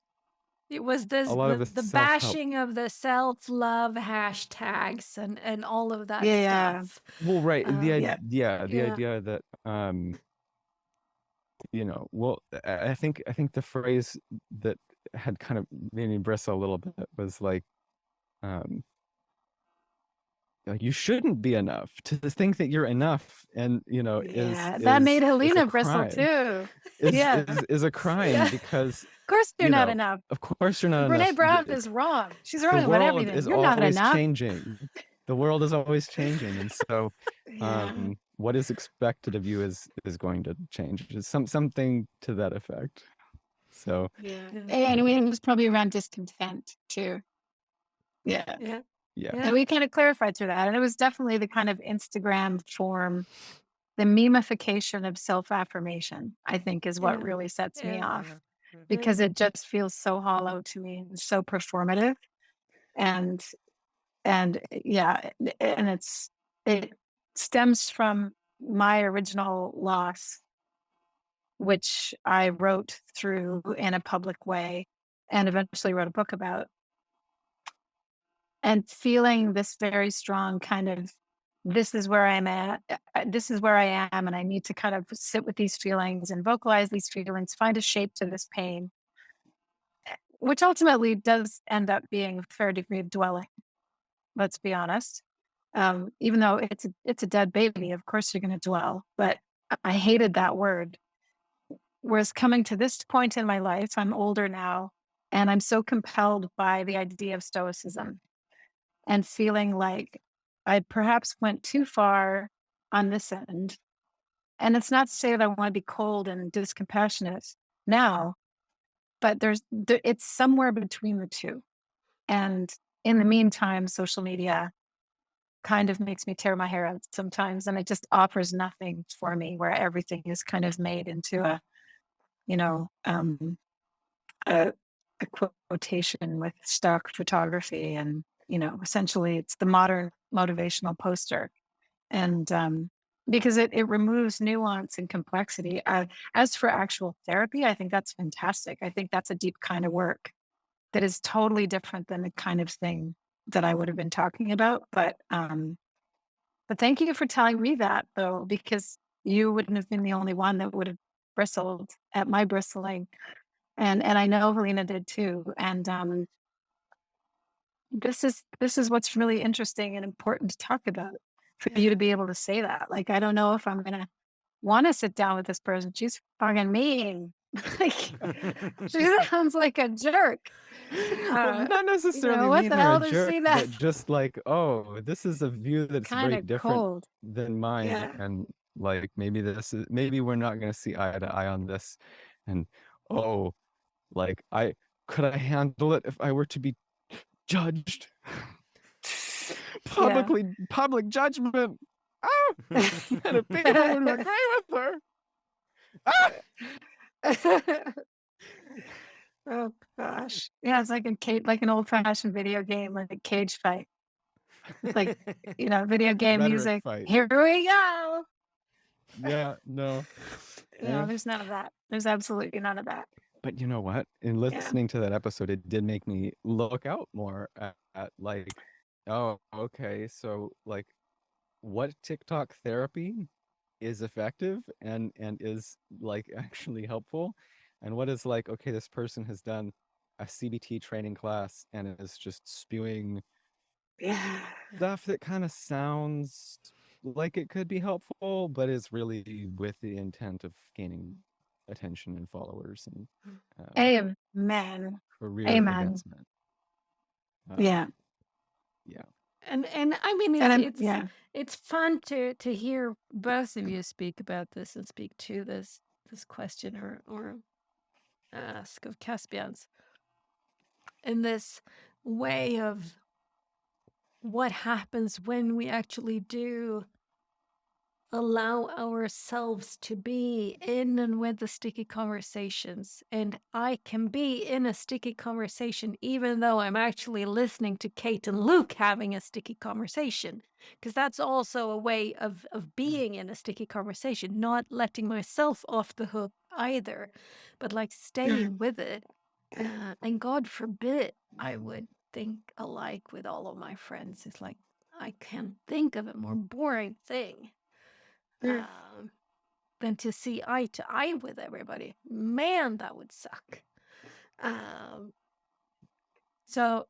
It was this the self-help. bashing of the self-love hashtags and all of that Yeah. stuff. Well, right, Yeah. the Yeah. idea that well, I think the phrase that had kind of made me bristle a little bit was like, um, you shouldn't be enough. To think that you're enough, and Yeah. That made is a Helena bristle crime. too. Is Yeah. is a crime Yeah. because Of course you're not enough. of course you're not Brene enough. Brown is wrong. She's The wrong about world everything. is You're not always enough. changing. The world is always changing, and so Yeah. what is expected of you is going to change. It's something to that effect. So Yeah. Yeah. And it was probably around discontent too. Yeah. Yeah. yeah. And we kind of clarified through that. And it was definitely the kind of Instagram form, the memification of self-affirmation, I think, is what Yeah. really sets me Yeah. off, because it just feels so hollow to me and so performative. And yeah, and it stems from my original loss, which I wrote through in a public way and eventually wrote a book about, and feeling this very strong kind of, this is where I'm at, this is where I am, and I need to kind of sit with these feelings and vocalize these feelings, find a shape to this pain, which ultimately does end up being a fair degree of dwelling. Let's be honest. Even though it's a dead baby, of course you're going to dwell. But I hated that word. Whereas coming to this point in my life, I'm older now, and I'm so compelled by the idea of stoicism and feeling like I perhaps went too far on this end. And it's not to say that I want to be cold and discompassionate now, but it's somewhere between the two. And in the meantime, social media kind of makes me tear my hair out sometimes, and it just offers nothing for me, where everything is kind of made into a, you know, a, a quotation with stock photography, and essentially it's the modern motivational poster. And because it removes nuance and complexity. As for actual therapy, I think that's fantastic. I think that's a deep kind of work that is totally different than the kind of thing that I would have been talking about. But thank you for telling me that, though, because you wouldn't have been the only one that would have bristled at my bristling, and I know Helena did too. And this is what's really interesting and important to talk about, for you to be able to say that. Like, I don't know if I'm gonna want to sit down with this person. She's fucking mean. Like, she sounds like a jerk. Well, not necessarily what mean the or hell a does jerk, she but that? just like, oh, this is a view that's Kind very of different cold. than mine, Yeah. and like maybe we're not going to see eye to eye on this, and oh, like I handle it if I were to be judged publicly, public judgment. Ah! And if people would agree with her. Ah! Oh gosh. Yeah, it's like an old-fashioned video game, like a cage fight. It's like, video game Rhetoric music. fight. Here we go. Yeah, no. No, there's none of that. There's absolutely none of that. But you know what? In listening to that episode, it did make me look out more at like, oh, okay, so like what TikTok therapy is effective and is like actually helpful, and what is like, okay, this person has done a CBT training class and is just spewing stuff that kind of sounds like it could be helpful, but is really with the intent of gaining attention and followers and Amen. career Amen. advancement. Yeah. And I mean, it's fun to hear both of you speak about this and speak to this question or ask of Caspian's, in this way of what happens when we actually do allow ourselves to be in and with the sticky conversations. And I can be in a sticky conversation even though I'm actually listening to Kate and Luke having a sticky conversation. Because that's also a way of being in a sticky conversation, not letting myself off the hook either, but like staying with it. And God forbid I would think alike with all of my friends. It's like I can't think of a more boring thing um, than to see eye to eye with everybody. Man, that would suck. Um, so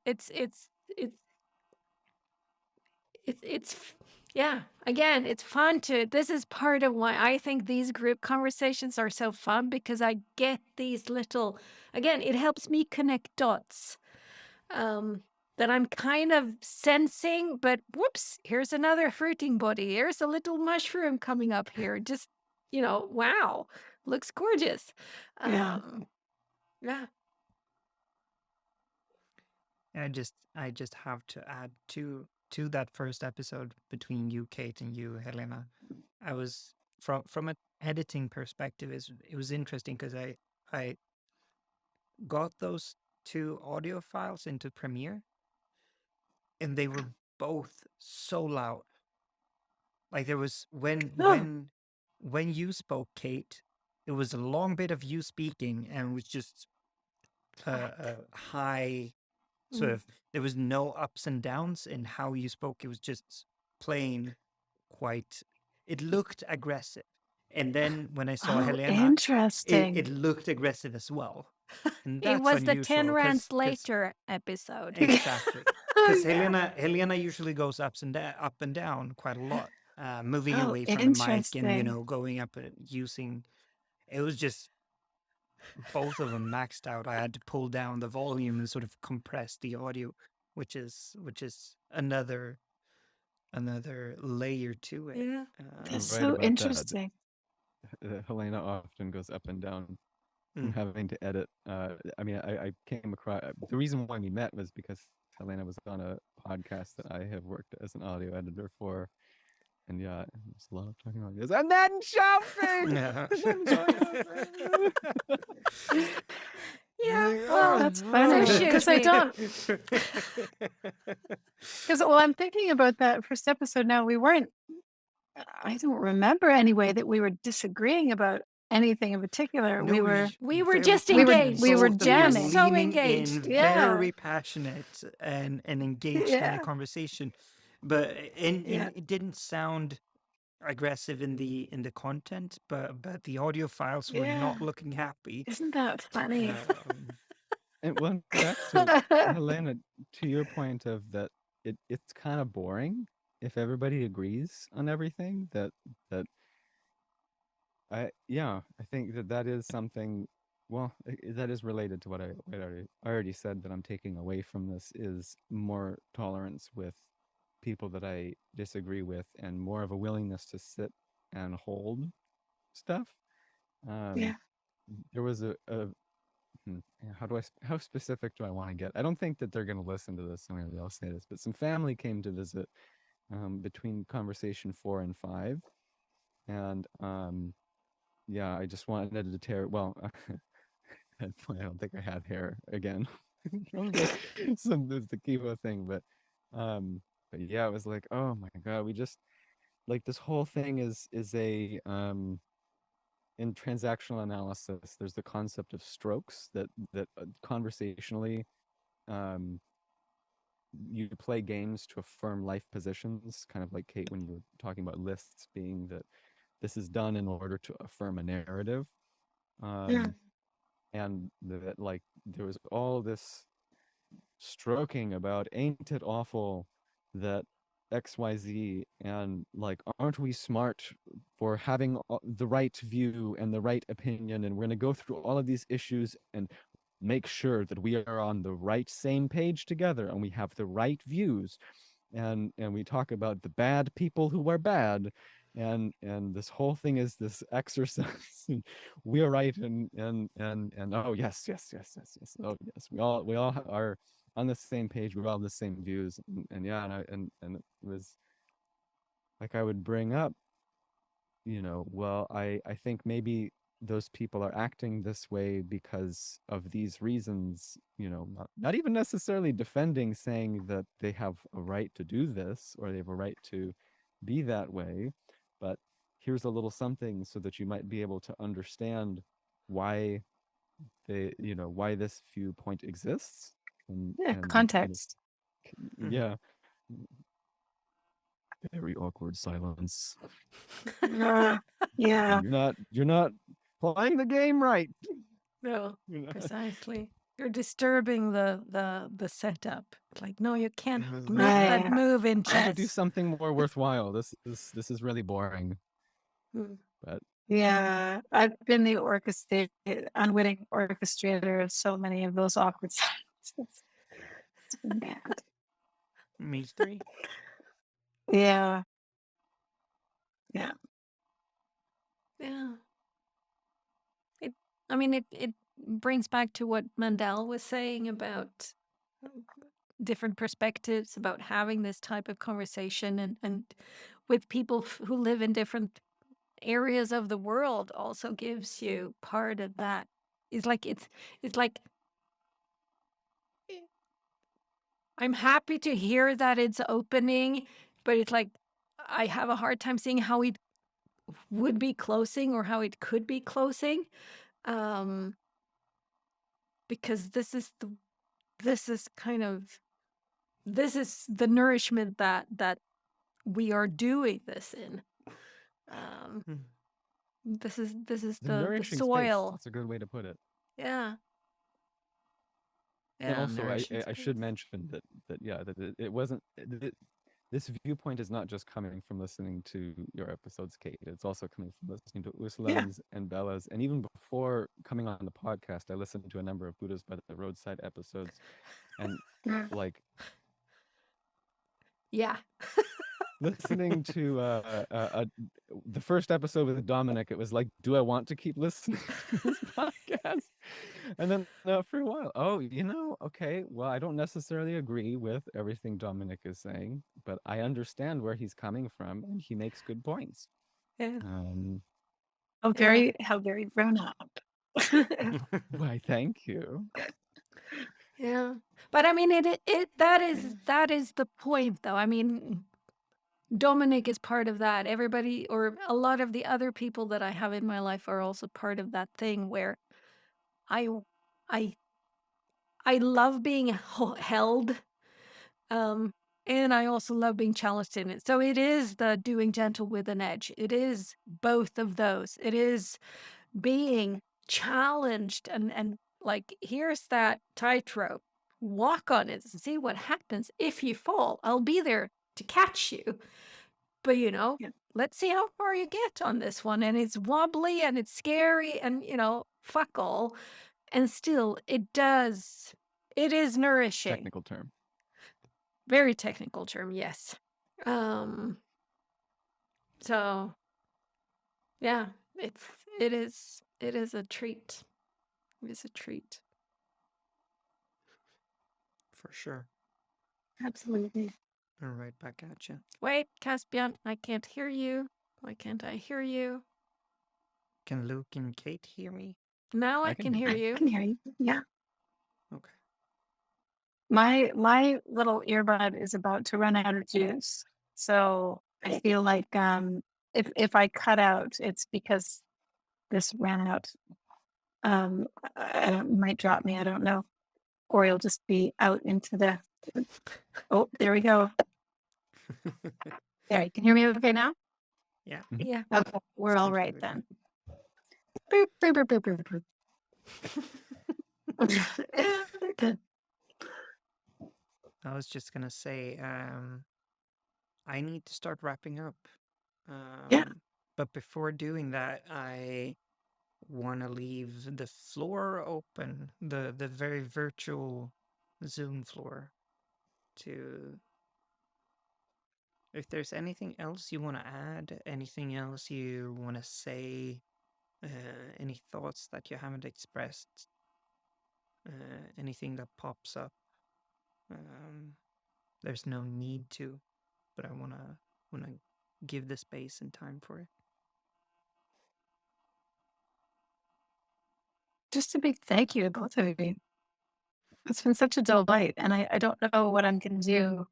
yeah. Again, it's fun to. This is part of why I think these group conversations are so fun because I get these little. Again, it helps me connect dots. That I'm kind of sensing, but whoops, here's another fruiting body. Here's a little mushroom coming up here. Just, wow, looks gorgeous. Yeah. Yeah. I just have to add to that first episode between you, Kate, and you, Helena. I was from an editing perspective, it was interesting because I got those two audio files into Premiere, and they were both so loud. Like there was when you spoke, Kate, it was a long bit of you speaking, and it was just a high sort of. There was no ups and downs in how you spoke. It was just plain quite. It looked aggressive, and then when I saw Oh, Helena, interesting. it looked aggressive as well, and It that's was the 10 unusual rands 'cause later episode. exactly. Oh, Because yeah. Helena usually goes up and down quite a lot, moving Oh, away from the mic and interesting. going up and using. It was just both of them maxed out. I had to pull down the volume and sort of compress the audio, which is another layer to it. Yeah. That's You're right so about that. interesting. Helena often goes up and down from Mm. having to edit. I mean, I came across the reason why we met was because Helena was on a podcast that I have worked as an audio editor for, and yeah, there's a lot of talking like this, and then shouting, Yeah. and then shouting. Yeah. Like, Well, That's so funny should because I we. don't. Because I'm thinking about that first episode now. We weren't. I don't remember anyway that we were disagreeing about anything in particular. No, We were very just passionate. we were engaged. Both of We were you jamming. so leaning engaged. in, Yeah. very passionate and engaged in the Yeah. conversation. But Yeah. it didn't sound aggressive in the content, but the audio files were Yeah. not looking happy. Isn't that funny? And well, back to Helena, to your point of that, it's kind of boring if everybody agrees on everything. That I think that is something. Well, that is related to what I already said. That I'm taking away from this is more tolerance with people that I disagree with, and more of a willingness to sit and hold stuff. Yeah. There was yeah, how specific do I want to get? I don't think that they're going to listen to this. Somebody else say this, but some family came to visit between conversation 4 and 5, and yeah, I just wanted to tear. Well, I don't think I had hair again. So there's the Kivo thing, but yeah, it was like, oh my god, we just like this whole thing is a in transactional analysis. There's the concept of strokes that conversationally um, you play games to affirm life positions, kind of like Kate when you were talking about lists being that this is done in order to affirm a narrative. Yeah. And that like there was all this stroking about ain't it awful that XYZ, and like aren't we smart for having the right view and the right opinion, and we're going to go through all of these issues and make sure that we are on the right same page together and we have the right views, and we talk about the bad people who are bad, and this whole thing is this exercise and we're right, and oh yes, oh yes, we all are on the same page, we all have the same views, and yeah, and it was like I would bring up well, I think maybe those people are acting this way because of these reasons, not even necessarily defending, saying that they have a right to do this or they have a right to be that way, but here's a little something so that you might be able to understand why why this viewpoint exists. Yeah, And context. yeah, very awkward silence. Yeah. You're not playing the game right. No, You know? precisely. You're disturbing the setup. It's like, no, you can't Let's make that Right. move in to do chess. something more worthwhile. This is really boring. Mm. But Yeah, I've been the unwitting orchestrator of so many of those awkward silences. It's been bad. Me three. Yeah. Yeah. Yeah. I mean, it brings back to what Mandel was saying about different perspectives, about having this type of conversation, and with people who live in different areas of the world also gives you part of that. It's like I'm happy to hear that it's opening, but it's like I have a hard time seeing how it would be closing or how it could be closing. Um, because this is kind of this is the nourishment that we are doing this in. Um, Mm. this is the the nourishing space. soil. That's a good way to put it. Yeah. And Yeah, also, nourishing I should space. mention that yeah, that it wasn't. This viewpoint is not just coming from listening to your episodes, Kate. It's also coming from listening to Yeah. Ursula's and Bella's. And even before coming on the podcast, I listened to a number of Buddhas by the Roadside episodes. And Mm. like Yeah. listening to the first episode with Dominic, it was like, do I want to keep listening to this podcast? And then for a while, okay, well, I don't necessarily agree with everything Dominic is saying, but I understand where he's coming from, and he makes good points. Yeah. How very grown up. Why, thank you. Yeah. But I mean that is the point though. I mean Dominic is part of that. Everybody or a lot of the other people that I have in my life are also part of that thing where I I I love being held, um, and I also love being challenged in it. So it is the doing gentle with an edge. It is both of those. It is being challenged and like here's that tightrope. Walk on it and see what happens. If you fall, I'll be there to catch you. But Yeah. let's see how far you get on this one. And it's wobbly and it's scary and fuck all. And still it is nourishing. Technical term. Very technical term, yes. Um so yeah, it is a treat. It is a treat. For sure. Absolutely. And right back at you. Wait, Caspian, I can't hear you. Why can't I hear you? Can Luke and Kate hear me? Now I I can can hear hear I you. can hear you. Yeah. Okay. My little earbud is about to run out of juice. So I feel like if I cut out, it's because this ran out. It might drop me, I don't know. Or you'll just be out into the oh, there we go. There, you can hear me okay now? Yeah. Yeah. Okay, we're all Sounds right good. then. Boop, boop, boop, boop, boop, boop. Yeah, they're good. I was just gonna say, I need to start wrapping up. Yeah. But before doing that, I want to leave the floor open, the very virtual Zoom floor, to if there's anything else you want to add, anything else you want to say, any thoughts that you haven't expressed, anything that pops up. There's no need to, but I wanna give the space and time for it. just a big thank you to both of you. It's been such a delight, and I don't know what I'm going to do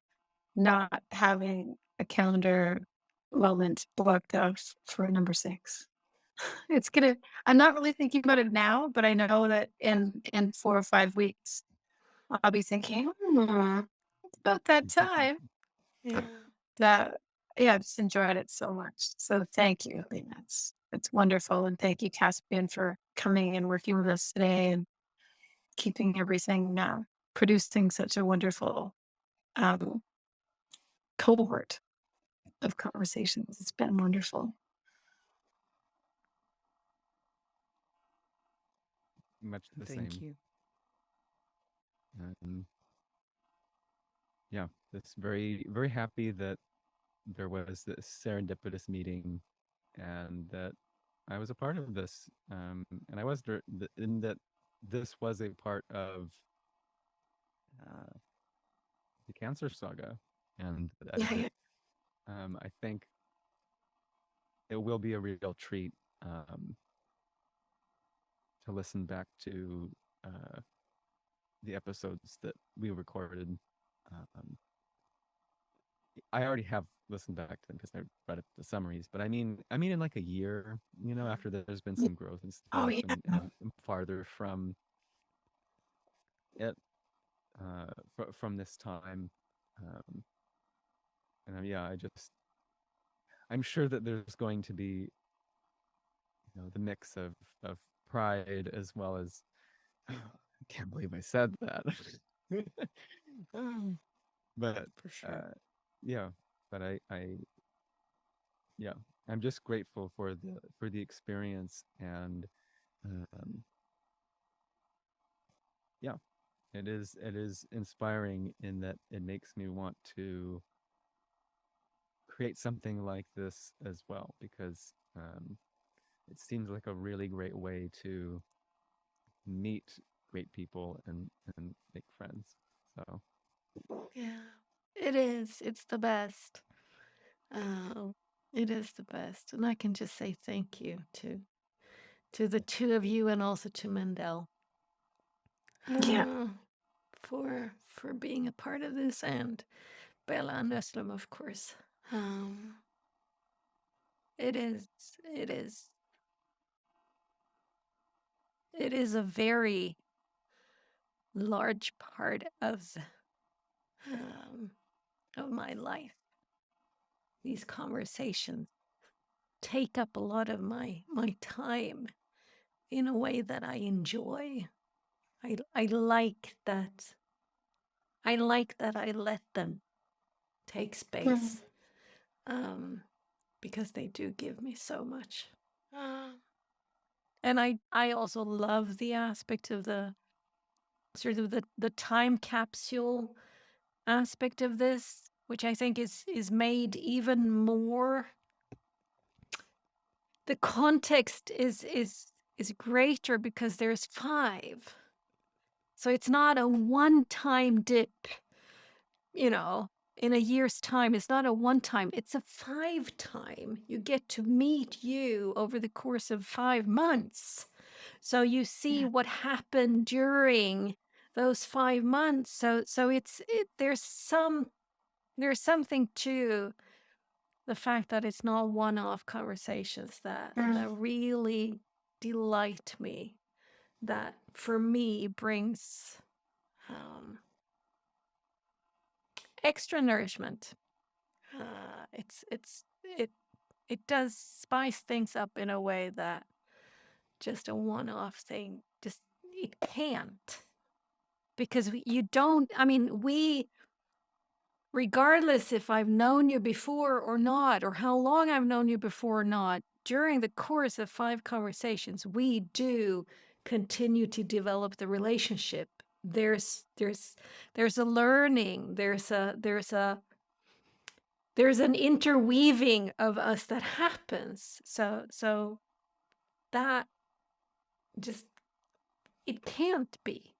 not having a calendar moment blocked out for number 6. It's gonna. I'm not really thinking about it now, but I know that in 4 or 5 weeks, I'll be thinking, it's about that time. Yeah. That yeah, I just enjoyed it so much. So thank you, Helena. It's wonderful, and thank you, Caspian, for coming and working with us today and keeping everything producing such a wonderful um, cohort of conversations. It's been wonderful. Much the Thank same. you. Yeah, it's very, very happy that there was this serendipitous meeting and that I was a part of this. And I was, in that this was a part of uh, the cancer saga. And that Yeah. I think it will be a real treat um, to listen back to the episodes that we recorded. Um, I already have listened back to them because I read the summaries, but I mean, in like a year, after there's been some growth and Oh stuff, yeah. and I'm farther from it, from this time, um, and yeah, I'm sure that there's going to be, the mix of pride as well as, I can't believe I said that, but For sure. yeah, but yeah, I'm just grateful for the experience and um, yeah, it is inspiring in that it makes me want to create something like this as well because it seems like a really great way to meet great people and make friends. So Yeah. It is. It's the best. Oh, it is the best. And I can just say thank you to the two of you and also to Mandell Yeah. uh, for being a part of this, and Bella and Özlem, of course. Um, it is it is it is a very large part um, of my life. These conversations take up a lot of my time in a way that I enjoy. I like that. I like that I let them take space because they do give me so much. And I also love the aspect of the sort of the time capsule aspect of this, which I think is made even more. The context is greater because there's 5. So it's not a one-time dip, in a year's time. It's not a one time, it's a 5-time. You get to meet you over the course of 5 months. So you see Yeah. what happened during those 5 months. So there's something to the fact that it's not one-off conversations that really delight me, that for me brings extra nourishment. It does spice things up in a way that just a one-off thing just it can't, because you don't. I mean, regardless if I've known you before or not, or how long I've known you before or not, during the course of 5 conversations, we do continue to develop the relationship. There's a learning. There's an interweaving of us that happens. So that just it can't be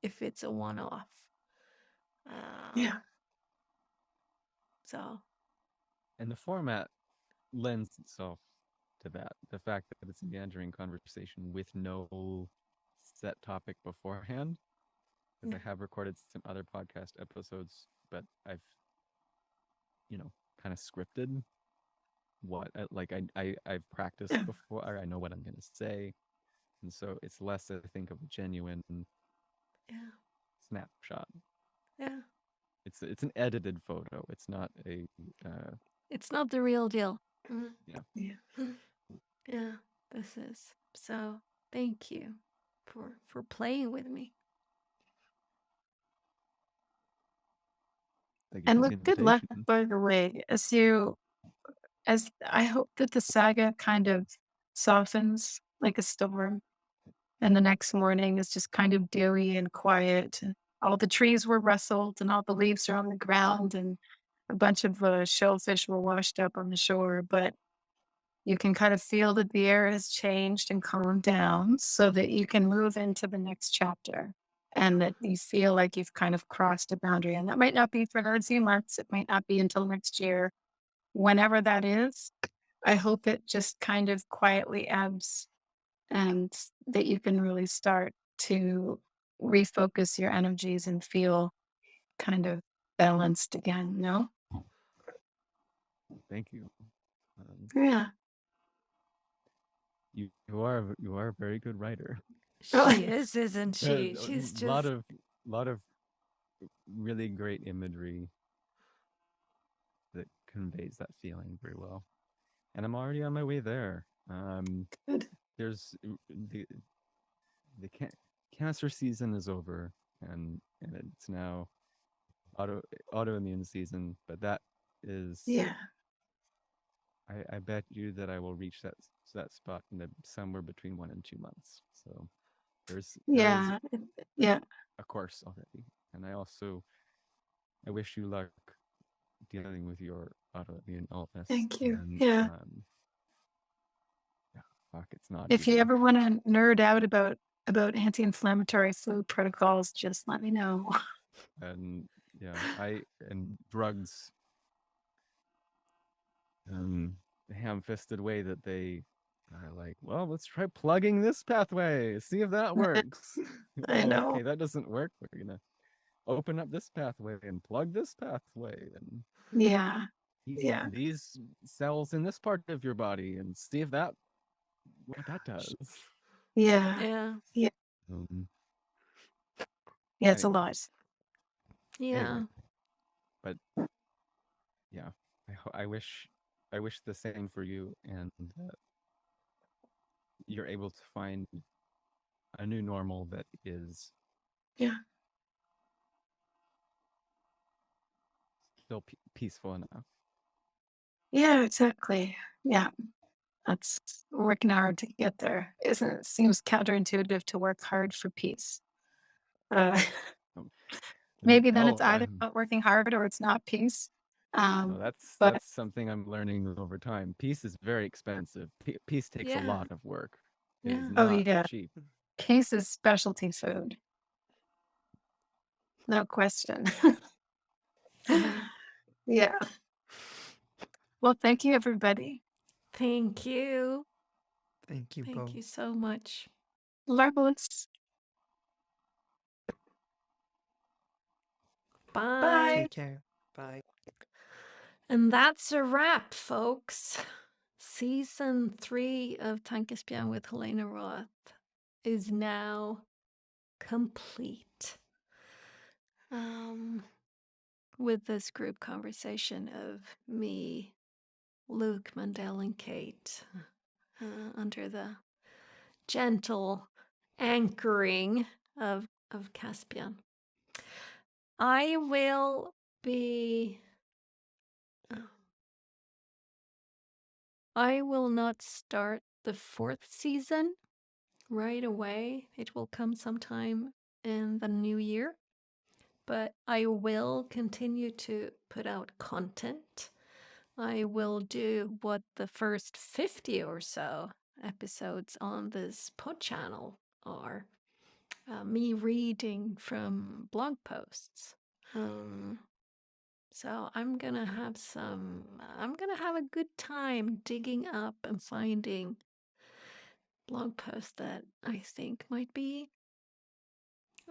if it's a one-off. Yeah. So and the format lends itself to that, the fact that it's a meandering conversation with no set topic beforehand, because Yeah. I have recorded some other podcast episodes, but I've, kind of scripted what I've practiced before. I know what I'm going to say, and so it's less, I think, of a genuine Yeah. snapshot. Yeah. It's an edited photo. It's not a It's not the real deal. Yeah. Yeah. This is. So thank you for playing with me. thank you And for the with good luck, invitation. by the way, as I hope that the saga kind of softens like a storm, and the next morning is just kind of dewy and quiet, and all the trees were rustled, and all the leaves are on the ground, and a bunch of shellfish were washed up on the shore. But you can kind of feel that the air has changed and calmed down so that you can move into the next chapter, and that you feel like you've kind of crossed a boundary. And that might not be for another few months, it might not be until next year. Whenever that is, I hope it just kind of quietly ebbs, and that you can really start to refocus your energies and feel kind of balanced again. No? Thank you. Yeah. You are a very good writer. She is, isn't she? A She's lot just. of really great imagery that conveys that feeling very well, and I'm already on my way there. Good. There's the cancer season is over, and it's now autoimmune season, but that is Yeah. I bet you that I will reach that spot in somewhere between 1 and 2 months. So there is Yeah. Yeah. a course already, and I wish you luck dealing with your autoimmune illness. Thank you. And Yeah. yeah, fuck, it's not If you easy. ever want to nerd out about anti-inflammatory food protocols, just let me know. And yeah, and drugs, the ham-fisted way that they are like, well, let's try plugging this pathway, see if that works. I Oh, know. okay, that doesn't work. We're gonna open up this pathway and plug this pathway and Yeah. eat Yeah. these cells in this part of your body and see if what that does. Yeah. Yeah. Yeah. Um, Yeah. It's a anyway, lot. Yeah. anyway, but yeah, I wish the same for you, and you're able to find a new normal that is Yeah. still peaceful enough. Yeah. Exactly. Yeah. That's working hard to get there. Isn't it? Seems counterintuitive to work hard for peace. Uh, Um, maybe then oh, it's either not working hard or it's not peace. no, that's But something I'm learning over time. Peace is very expensive. Peace takes a Yeah. lot of work. It is Yeah. oh not yeah, cheap. peace is specialty food, no question. Yeah. Well, thank you, everybody. Thank you. Thank you Thank both. you so much. Marvelous. Bye. Bye. Take care. Bye. And that's a wrap, folks. Season 3 of Tankespjärn with Helena Roth is now complete. With this group conversation of me, Luke, Mandell, and Kate, under the gentle anchoring of Caspian. I will be. I will not start the 4th season right away. It will come sometime in the new year. But I will continue to put out content. I will do what the first 50 or so episodes on this pod channel are. Me reading from blog posts. So I'm gonna have a good time digging up and finding blog posts that I think might be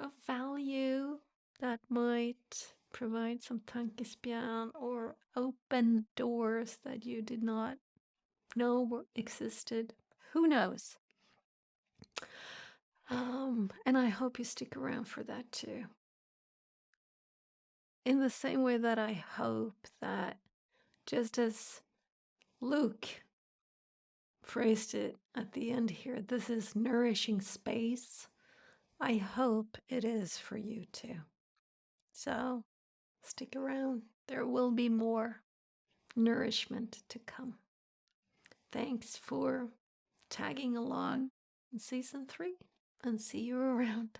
of value that might provide some tankespjärn or open doors that you did not know existed. Who knows? And I hope you stick around for that too. In the same way that I hope that, just as Luke phrased it at the end here, this is nourishing space. I hope it is for you too. So stick around. There will be more nourishment to come. Thanks for tagging along in season 3, and see you around.